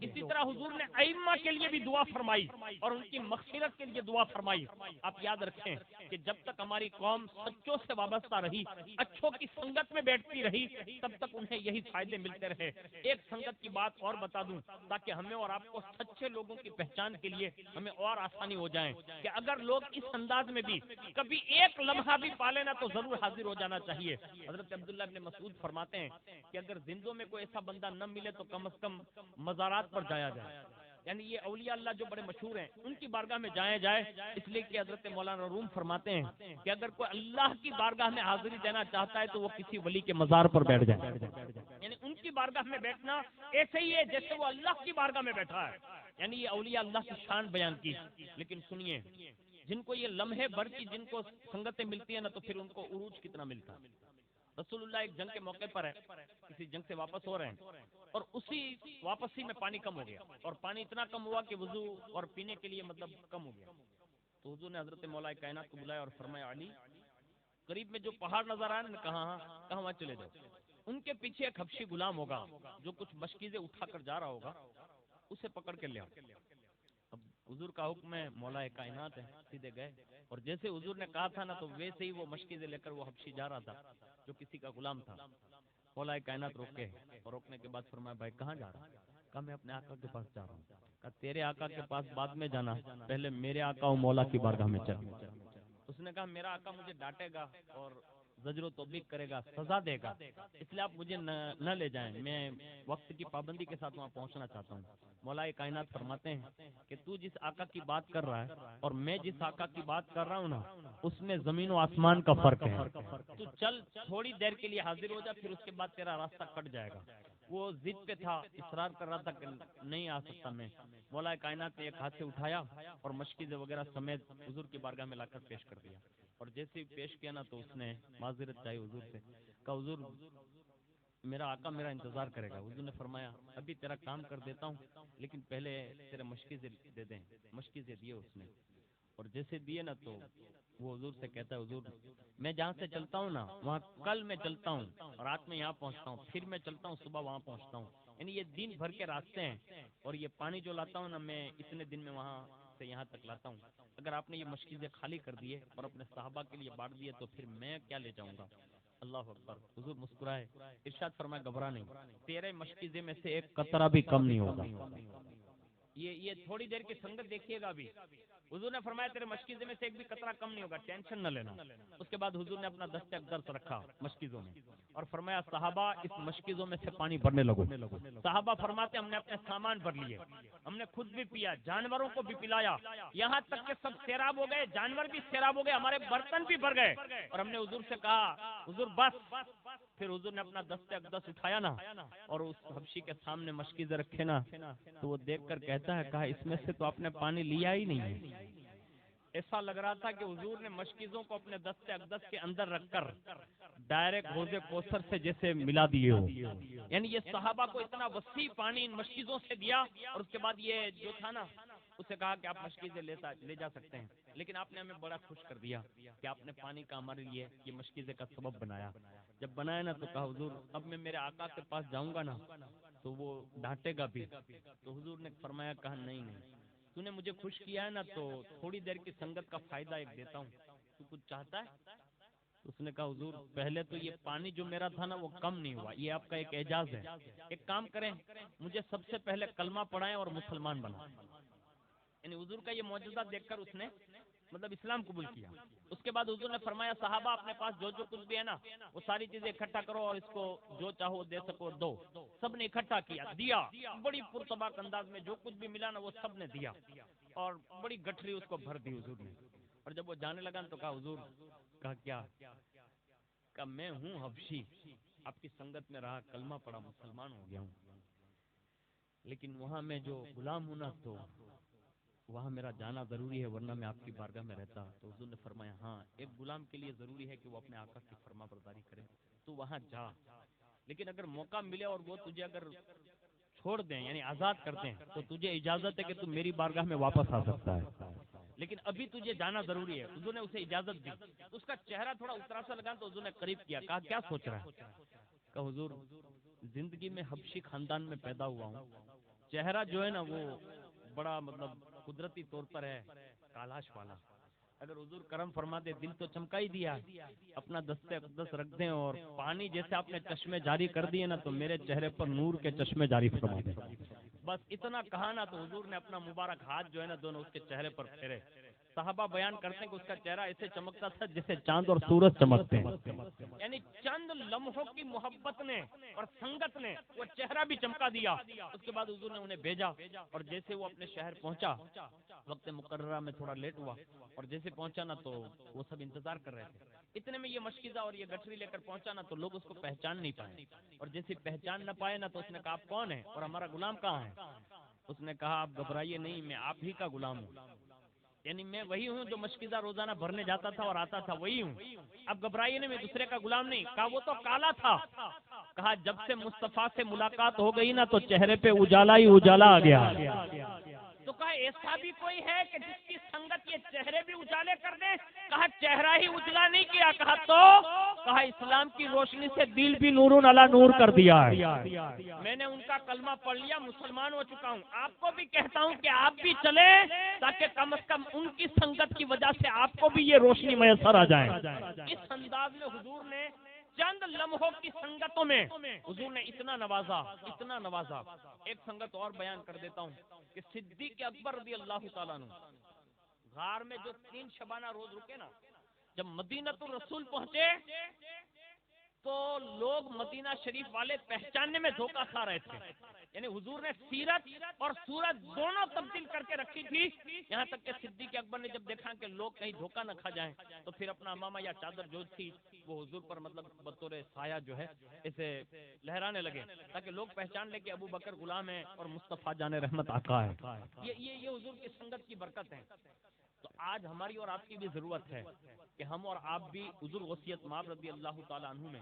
اسی طرح حضور نے ائمہ کے لیے بھی دعا فرمائی اور ان کی مغفرت کے لیے دعا فرمائی۔ آپ یاد رکھیں کہ جب تک ہماری قوم سچوں سے وابستہ رہی، اچھوں کی سنگت میں بیٹھتی رہی، تب تک انہیں یہی فائدے ملتے رہے۔ ایک سنگت کی بات اور بتا دوں تاکہ ہمیں اور آپ کو سچے لوگوں کی پہچان کے لیے ہمیں اور آسانی ہو جائے کہ اگر لوگ اس انداز میں بھی کبھی ایک لمحہ بھی پالے نا تو ضرور حاضر ہو جانا چاہیے۔ حضرت عبداللہ ابن مسعود فرماتے ہیں کہ اگر زندوں میں کوئی ایسا بندہ نہ ملے تو کم از کم مزارات پر جایا جائے۔ یعنی یہ اولیاء اللہ جو بڑے مشہور ہیں ان کی بارگاہ میں جایا جائے، اس لیے کہ حضرت مولانا روم فرماتے ہیں کہ اگر کوئی اللہ کی بارگاہ میں حاضری دینا چاہتا ہے تو وہ کسی ولی کے مزار پر بیٹھ جائے۔ یعنی ان کی بارگاہ میں بیٹھنا ایسے ہی ہے جیسے وہ اللہ کی بارگاہ میں بیٹھا ہے۔ یعنی یہ اولیاء اللہ کی شان بیان کی۔ لیکن سنیے، جن کو یہ لمحے بھر کی جن کو سنگتیں ملتی ہیں نا، تو پھر ان کو عروج کتنا ملتا ہے۔ رسول اللہ ایک جنگ کے موقع پر ہے، کسی جنگ سے واپس ہو رہے ہیں، اور اسی واپسی میں پانی کم ہو گیا، اور پانی اتنا کم ہوا کہ وضو اور پینے کے لیے مطلب کم ہو گیا۔ تو حضور نے حضرت مولا کائنات کو بلایا اور فرمایا علی، قریب میں جو پہاڑ نظر آئے نا، کہاں وہاں چلے جاؤ، ان کے پیچھے ایک حبشی غلام ہوگا جو کچھ مشکیزیں اٹھا کر جا رہا ہوگا، اسے پکڑ کے لے آؤ۔ اب حضور کا حکم ہے، مولا کائنات ہے، سیدھے گئے، اور جیسے حضور نے کہا تھا نا، تو ویسے ہی وہ مشکیزیں لے کر وہ حبشی جا رہا تھا جو کسی کا غلام تھا۔ مولا کائنات روکے، اور روکنے کے بعد فرمایا بھائی کہاں جا رہا ہے؟ کہا میں اپنے آقا کے پاس جا رہا ہوں۔ کہا تیرے آقا کے پاس بعد میں جانا، پہلے میرے آقا و مولا کی بارگاہ میں چل۔ اس نے کہا میرا آقا مجھے ڈانٹے گا اور زجر و توبیخ کرے گا، سزا دے گا، اس لیے آپ مجھے نہ لے جائیں، میں وقت کی پابندی کے ساتھ وہاں پہنچنا چاہتا ہوں۔ مولا کائنات فرماتے ہیں کہ تو جس آقا کی بات کر رہا ہے اور میں جس آقا کی بات کر رہا ہوں نا، اس میں زمین و آسمان کا فرق ہے۔ تو چل تھوڑی دیر کے لیے حاضر ہو جا، پھر اس کے بعد تیرا راستہ کٹ جائے گا۔ وہ ضد پہ تھا، اصرار کر رہا تھا کہ نہیں آ سکتا میں۔ مولا کائنات نے ایک ہاتھ سے اٹھایا اور مشکیزیں وغیرہ سمیت حضور کی بارگاہ میں لا کر پیش کر دیا، اور جیسے ہی پیش کیا نا تو اس نے معذرت چاہی حضور سے، کہا حضور میرا آقا میرا انتظار کرے گا. حضور نے فرمایا ابھی تیرا کام کر دیتا ہوں لیکن پہلے تیرے مشکیزیں دے دیں. مشکیزیں دیے اس نے, اور جیسے دیے نا تو وہ حضور سے کہتا ہے حضور میں جہاں سے چلتا ہوں نا وہاں کل میں چلتا ہوں, رات میں یہاں پہنچتا ہوں, پھر میں چلتا ہوں صبح وہاں پہنچتا ہوں. یعنی یہ دن بھر کے راستے ہیں, اور یہ پانی جو لاتا ہوں نا میں اتنے دن میں وہاں سے یہاں تک لاتا ہوں. اگر آپ نے یہ مشکیزیں خالی کر دیے اور اپنے صحابہ کے لیے بانٹ دیے تو پھر میں کیا لے جاؤں گا. اللہ اکبر. حضور مسکرائے, ارشاد فرمایا گھبرا نہیں, تیرے مشکیزے میں سے ایک قطرہ بھی کم نہیں ہوگا. یہ تھوڑی دیر کی سنگت دیکھیے گا. ابھی حضور نے فرمایا تیرے مشکیزے میں سے ایک بھی قطرہ کم نہیں ہوگا, ٹینشن نہ لینا. اس کے بعد حضور نے اپنا دست اقدس رکھا مشکیزوں میں اور فرمایا صحابہ اس مشکیزوں میں سے پانی بھرنے لگو. صحابہ فرماتے ہم نے اپنے سامان بھر لیے, ہم نے خود بھی پیا, جانوروں کو بھی پلایا, یہاں تک کہ سب سیراب ہو گئے, جانور بھی سیراب ہو گئے, ہمارے برتن بھی بھر گئے. اور ہم نے حضور سے کہا حضور بس. پھر حضور نے اپنا دست اقدس اٹھایا نا اور اس حبشی کے سامنے مشکیزیں رکھے نا, تو وہ دیکھ کر کہتا ہے کہا اس میں سے تو آپ نے پانی لیا ہی نہیں ہے. ایسا لگ رہا تھا کہ حضور نے مشکیزوں کو اپنے دست اقدس کے اندر رکھ کر ڈائریکٹ حوض کوثر سے جیسے ملا دیے ہو. یعنی یہ صحابہ کو اتنا وسیع پانی ان مشکیزوں سے دیا, اور اس کے بعد یہ جو تھا نا اسے کہا کہ آپ مشکیزیں لے جا سکتے ہیں, لیکن آپ نے ہمیں بڑا خوش کر دیا کہ آپ نے پانی کا ہمارے لیے یہ مشکیزیں کا سبب بنایا. جب بنایا نا تو کہا حضور اب میں میرے آقا کے پاس جاؤں گا نا تو وہ ڈانٹے گا بھی. تو حضور نے فرمایا کہا نہیں تو نے مجھے خوش کیا ہے نا تو تھوڑی دیر کی سنگت کا فائدہ ایک دیتا ہوں, تو کچھ چاہتا ہے. اس نے کہا حضور پہلے تو یہ پانی جو میرا تھا نا وہ کم نہیں ہوا, یہ آپ کا ایک اعجاز ہے. ایک کام کریں مجھے سب سے پہلے کلمہ پڑھائیں اور مسلمان بنائیں. یعنی حضور کا یہ معجزہ دیکھ کر اس نے مطلب اسلام قبول کیا. اس کے بعد حضور نے فرمایا صحابہ اپنے پاس جو جو کچھ بھی ہے نا وہ ساری چیزیں اکٹھا کرو اور اس کو جو چاہو دے سکو دو. سب نے اکٹھا کیا, دیا, بڑی پرتباک انداز میں جو کچھ بھی ملا نا وہ سب نے دیا, اور بڑی گٹھری اس کو بھر دی حضور نے. اور جب وہ جانے لگا تو کہا حضور کہا کیا, کہا میں ہوں حبشی, آپ کی سنگت میں رہا, کلمہ پڑھا, مسلمان ہو گیا ہوں, لیکن وہاں میں جو غلام ہوں نا تو وہاں میرا جانا ضروری ہے ورنہ میں آپ کی بارگاہ میں رہتا. تو حضور نے فرمایا ہاں ایک غلام کے لیے ضروری ہے کہ وہ اپنے آقا کی فرما برداری کرے, تو وہاں جا, لیکن اگر موقع ملے اور وہ تجھے اگر چھوڑ دیں یعنی آزاد کر دیں تو تجھے اجازت ہے کہ تو میری بارگاہ میں واپس آ سکتا ہے, لیکن ابھی تجھے جانا ضروری ہے. حضور نے اسے اجازت دی. اس کا چہرہ تھوڑا اترا سا لگا تو حضور نے قریب کیا, کہا کیا سوچ رہا ہے. کہا حضور زندگی میں حبشی خاندان میں پیدا ہوا ہوں, چہرہ جو ہے نا وہ بڑا مطلب قدرتی طور پر ہے کالاش والا. اگر حضور کرم فرما دے دل تو چمکا ہی دیا, اپنا دست اقدس رکھ دیں اور پانی جیسے آپ نے چشمے جاری کر دیے نا تو میرے چہرے پر نور کے چشمے جاری فرما دیں. بس اتنا کہا نا تو حضور نے اپنا مبارک ہاتھ جو ہے نا دونوں اس کے چہرے پر پھیرے. صحابہ بیان کرتے ہیں کہ اس کا چہرہ ایسے چمکتا تھا جیسے چاند اور سورج چمکتے ہیں. یعنی چند لمحوں کی محبت نے اور سنگت نے وہ چہرہ بھی چمکا دیا. اس کے بعد حضور نے انہیں بھیجا, اور جیسے وہ اپنے شہر پہنچا وقت مقررہ میں تھوڑا لیٹ ہوا, اور جیسے پہنچا نا تو وہ سب انتظار کر رہے تھے. اتنے میں یہ مشکیزہ اور یہ گٹھری لے کر پہنچا نا تو لوگ اس کو پہچان نہیں پائے, اور جیسے پہچان نہ پائے نا تو اس نے کہا آپ کون ہیں اور ہمارا غلام کہاں ہے. اس نے کہا آپ گھبرائیے نہیں, میں آپ ہی کا غلام ہوں, یعنی میں وہی ہوں جو مشکیزہ روزانہ بھرنے جاتا تھا اور آتا تھا, وہی ہوں. اب گھبرائیے نہیں, میں دوسرے کا غلام نہیں. کہا وہ تو کالا تھا. کہا جب سے مصطفیٰ سے ملاقات ہو گئی نا تو چہرے پہ اجالا ہی اجالا آ گیا. تو کہا ایسا بھی کوئی ہے کہ جس کی سنگت یہ چہرے بھی اجالے کر دے. کہا چہرہ ہی اجلا نہیں کیا. کہا تو کہا اسلام کی روشنی سے دل بھی نور علی نور کر دیا ہے. میں نے ان کا کلمہ پڑھ لیا, مسلمان ہو چکا ہوں. آپ کو بھی کہتا ہوں کہ آپ بھی چلے تاکہ کم از کم ان کی سنگت کی وجہ سے آپ کو بھی یہ روشنی میسر آ جائے. اس انداز میں حضور نے چند لمحوں کی سنگتوں میں حضور نے اتنا نوازا, اتنا نوازا. ایک سنگت اور بیان کر دیتا ہوں کہ صدیق اکبر رضی اللہ تعالیٰ عنہ غار میں جو 3 شبانہ روز رکے نا, جب مدینۃ الرسول پہنچے تو لوگ مدینہ شریف والے پہچاننے میں دھوکہ کھا رہے تھے. یعنی حضور نے سیرت اور صورت دونوں تبدیل کر کے رکھی تھی. یہاں تک کہ صدیق اکبر نے جب دیکھا کہ لوگ کہیں دھوکہ نہ کھا جائیں تو پھر اپنا امامہ یا چادر جو تھی وہ حضور پر مطلب بطور سایہ جو ہے اسے لہرانے لگے تاکہ لوگ پہچان لے کہ ابو بکر غلام ہے اور مصطفیٰ جان رحمت آقا ہے. یہ حضور کی سنگت کی برکت ہے. تو آج ہماری اور آپ کی بھی ضرورت ہے کہ ہم اور آپ بھی حضور غوثیت مآب رضی اللہ تعالیٰ عنہ میں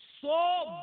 100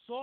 100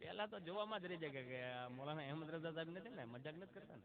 પહેલા તો જોવામાં જ રહી જાય કે મૌલાના અહેમદ રઝા સાહેબ નથી ને, મજાક નથી કરતા ને।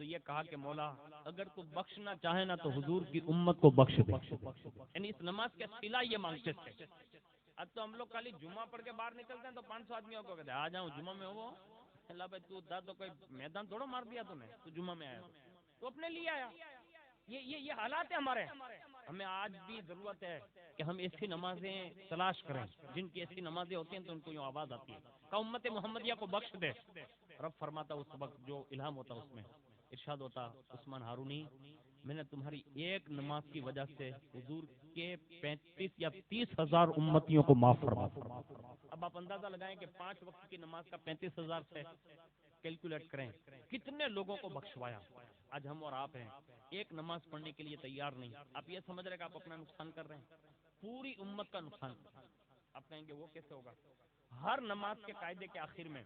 تو یہ کہا کہ مولا اگر تو بخشنا چاہے نا تو حضور کی امت کو بخش دے. یعنی اس نماز کے صلہ یہ مانگتے تھے. اب تو ہم لوگ خالی جمعہ پڑھ کے باہر نکلتے ہیں تو 500 آدمیوں کو کہتے ہیں آ جاؤں جمعہ میں. ہو اللہ بھائی تو دا تو کوئی میدان تھوڑا مار دیا تم نے, تو جمعہ میں آیا تو اپنے لیے آیا. یہ حالات ہیں ہمارے. ہمیں آج بھی ضرورت ہے کہ ہم ایسی نمازیں تلاش کریں جن کی ایسی نمازیں ہوتی ہیں تو ان کو یوں آواز آتی ہے کہ امت محمدیہ کو بخش دے. رب فرماتا اس وقت جو الہام ہوتا اس میں ارشاد ہوتا عثمان ہارونی میں نے تمہاری ایک نماز کی وجہ سے حضور کے 35 یا 30,000 امتیوں کو معاف فرما دیا. اب آپ اندازہ لگائیں کہ 5 وقت کی نماز کا 35,000 سے کیلکولیٹ کریں کتنے لوگوں کو بخشوایا. آج ہم اور آپ ہیں ایک نماز پڑھنے کے لیے تیار نہیں. آپ یہ سمجھ رہے کہ آپ اپنا نقصان کر رہے ہیں, پوری امت کا نقصان. آپ کہیں گے وہ کیسے ہوگا؟ ہر نماز کے قاعدے کے آخر میں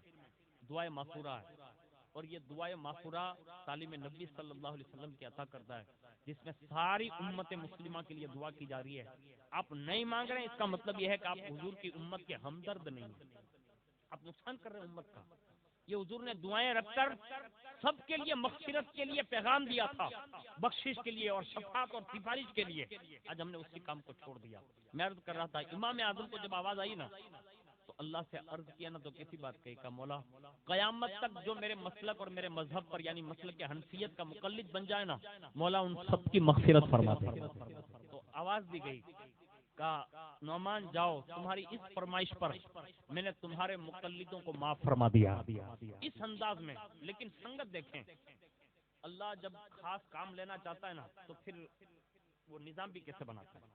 دعائے مغفورہ ہے, اور یہ دعائے مغفورہ تعلیم نبی صلی اللہ علیہ وسلم کی عطا کرتا ہے جس میں ساری امت مسلمہ کے لیے دعا کی جا رہی ہے. آپ نہیں مانگ رہے ہیں اس کا مطلب یہ ہے کہ آپ حضور کی امت کے ہمدرد نہیں ہیں, آپ نقصان کر رہے ہیں امت کا. یہ حضور نے دعائیں رکھ کر سب کے لیے مغفرت کے لیے پیغام دیا تھا, بخشش کے لیے اور شفاعت اور سفارش کے لیے. آج ہم نے اسی کام کو چھوڑ دیا. میں عرض کر رہا تھا امام اعظم کو جب آواز آئی نا تو اللہ سے عرض کیا نا تو کیسی بات کہی کہ مولا قیامت تک جو میرے مسلک اور میرے مذہب پر یعنی مسلک حنفیت کا مقلد بن جائے نا مولا ان سب کی مغفرت فرما دے. تو آواز دی گئی کہا نعمان جاؤ تمہاری اس فرمائش پر میں نے تمہارے مقلدوں کو معاف فرما دیا. اس انداز میں. لیکن سنگت دیکھیں, اللہ جب خاص کام لینا چاہتا ہے نا تو پھر وہ نظام بھی کیسے بناتا ہے.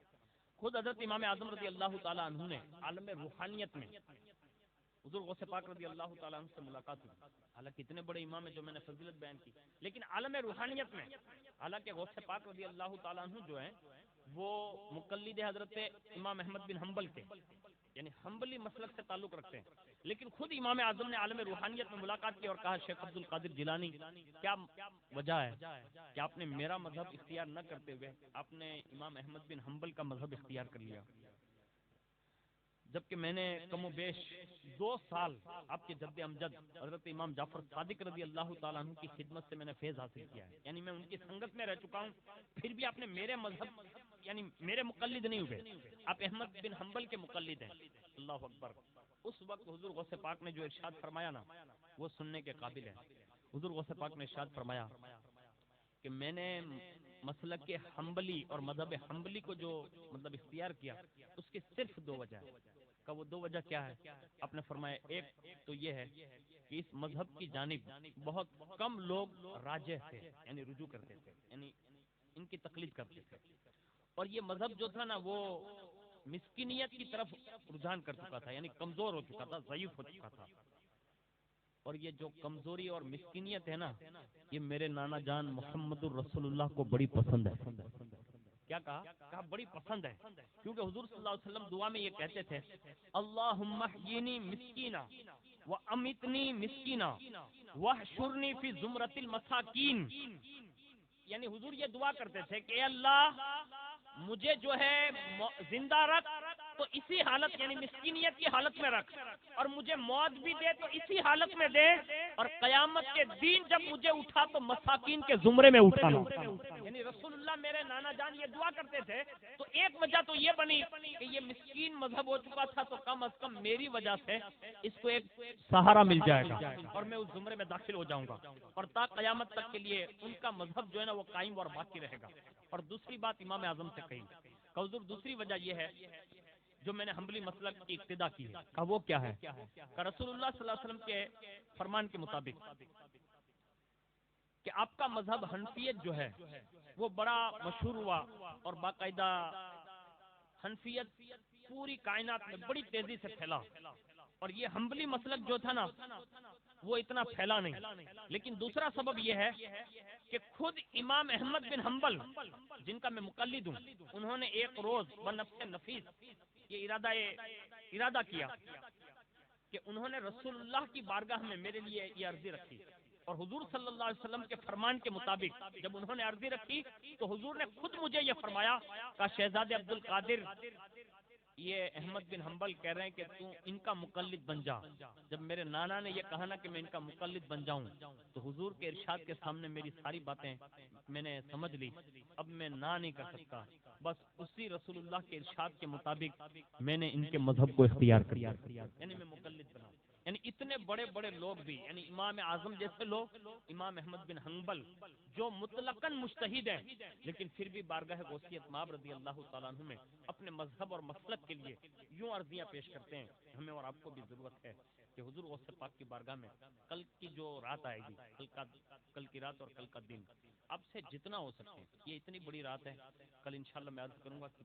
خود حضرت امام اعظم رضی اللہ تعالیٰ عنہ نے عالم روحانیت میں حضور غوث پاک رضی اللہ تعالیٰ عنہ سے ملاقات ہوئی. حالانکہ اتنے بڑے امام ہیں جو میں نے فضیلت بیان کی, لیکن عالم روحانیت میں حالانکہ غوث پاک رضی اللہ تعالیٰ عنہ جو ہیں وہ مقلد حضرت امام احمد بن حنبل کے یعنی حنبلی مسلک سے تعلق رکھتے ہیں, لیکن خود امام اعظم نے عالم روحانیت میں ملاقات کی اور کہا شیخ عبد القادر جیلانی کیا وجہ ہے کہ آپ نے میرا مذہب اختیار نہ کرتے ہوئے آپ نے امام احمد بن حنبل کا مذہب اختیار کر لیا, جبکہ میں نے کم و بیش 2 سال آپ کے جد امجد حضرت امام جعفر صادق رضی اللہ تعالیٰ عنہ کی خدمت سے میں نے فیض حاصل کیا ہے. یعنی میں ان کی سنگت میں رہ چکا ہوں, پھر بھی آپ نے میرے مذہب یعنی میرے مقلد نہیں ہوئے, آپ احمد بن حنبل کے مقلد ہیں. اللہ اکبر. اس وقت حضور غوث پاک نے جو ارشاد فرمایا نا وہ سننے کے قابل ہے. حضور غوث پاک نے ارشاد فرمایا کہ میں نے مسلک کے حنبلی اور مذہب حنبلی کو جو مطلب اختیار کیا اس کی صرف 2 وجہ ہے. کہ وہ 2 وجہ کیا ہے؟ آپ نے فرمایا ایک تو یہ ہے کہ اس مذہب کی جانب بہت کم لوگ راجح تھے یعنی رجوع کرتے تھے, یعنی ان کی تقلید کرتے تھے, اور یہ مذہب جو تھا نا وہ مسکینیت کی طرف رجحان کر چکا تھا, یعنی کمزور ہو چکا تھا, ضعیف ہو چکا تھا. اور یہ جو کمزوری اور مسکینیت ہے نا یہ میرے نانا جان محمد الرسول اللہ کو بڑی پسند ہے. کیا کہا بڑی پسند ہے, کیونکہ حضور صلی اللہ علیہ وسلم دعا میں یہ کہتے تھے اللہم احیینی مسکینا وامیتنی مسکینا واحشرنی فی زمرۃ المساکین. یعنی حضور یہ دعا کرتے تھے کہ اے اللہ مجھے جو ہے زندہ رکھ تو اسی حالت یعنی مسکینیت کی حالت میں رکھ, اور مجھے موت بھی دے تو اسی حالت میں دے, اور قیامت کے دن جب مجھے اٹھا تو مساکین کے زمرے میں اٹھانا. یعنی رسول اللہ میرے نانا جان یہ دعا کرتے تھے. تو ایک وجہ تو یہ بنی کہ یہ مسکین مذہب ہو چکا تھا تو کم از کم میری وجہ سے اس کو ایک سہارا مل جائے گا اور میں اس زمرے میں داخل ہو جاؤں گا, اور تا قیامت تک کے لیے ان کا مذہب جو ہے نا وہ قائم اور باقی رہے گا. اور دوسری بات امام اعظم سے کہی کہ حضور دوسری وجہ یہ ہے جو میں نے حنبلی مسلک کی اقتدا کی ہے, کہ وہ کیا ہے کہ رسول اللہ صلی اللہ علیہ وسلم کے فرمان کے مطابق کہ آپ کا مذہب حنفیت جو ہے وہ بڑا مشہور ہوا, اور باقاعدہ حنفیت پوری کائنات میں بڑی تیزی سے پھیلا, اور یہ حنبلی مسلک جو تھا نا وہ اتنا پھیلا نہیں. لیکن دوسرا سبب یہ ہے کہ خود امام احمد بن حنبل جن کا میں مقلد ہوں انہوں نے ایک روز بنفس نفیس یہ ارادہ کیا کہ انہوں نے رسول اللہ کی بارگاہ میں میرے لیے یہ عرضی رکھی, اور حضور صلی اللہ علیہ وسلم کے فرمان کے مطابق جب انہوں نے عرضی رکھی تو حضور نے خود مجھے یہ فرمایا کہ شہزادے عبد القادر یہ احمد بن حنبل کہہ رہے ہیں کہ تو ان کا مقلد بن جا. جب میرے نانا نے یہ کہا نا کہ میں ان کا مقلد بن جاؤں تو حضور کے ارشاد کے سامنے میری ساری باتیں میں نے سمجھ لی. اب میں نہ نہیں کر سکتا، بس اسی رسول اللہ کے ارشاد کے مطابق میں نے ان کے مذہب کو اختیار کیا، یعنی میں مقلد بنا. یعنی اتنے بڑے بڑے لوگ بھی، یعنی امام اعظم جیسے لوگ، امام احمد بن حنبل جو مطلقاً مجتہد ہیں لیکن پھر بھی بارگاہ غوثیت مآب رضی اللہ تعالیٰ عنہ میں اپنے مذہب اور مسلک کے لیے یوں عرضیاں پیش کرتے ہیں. ہمیں اور آپ کو بھی ضرورت ہے کہ حضور غوث پاک کی بارگاہ میں کل کی جو رات آئے گی، کل کی رات اور کل کا دن اب سے جتنا ہو سکے، یہ اتنی بڑی رات ہے. کل انشاءاللہ میں عرض کروں گا کہ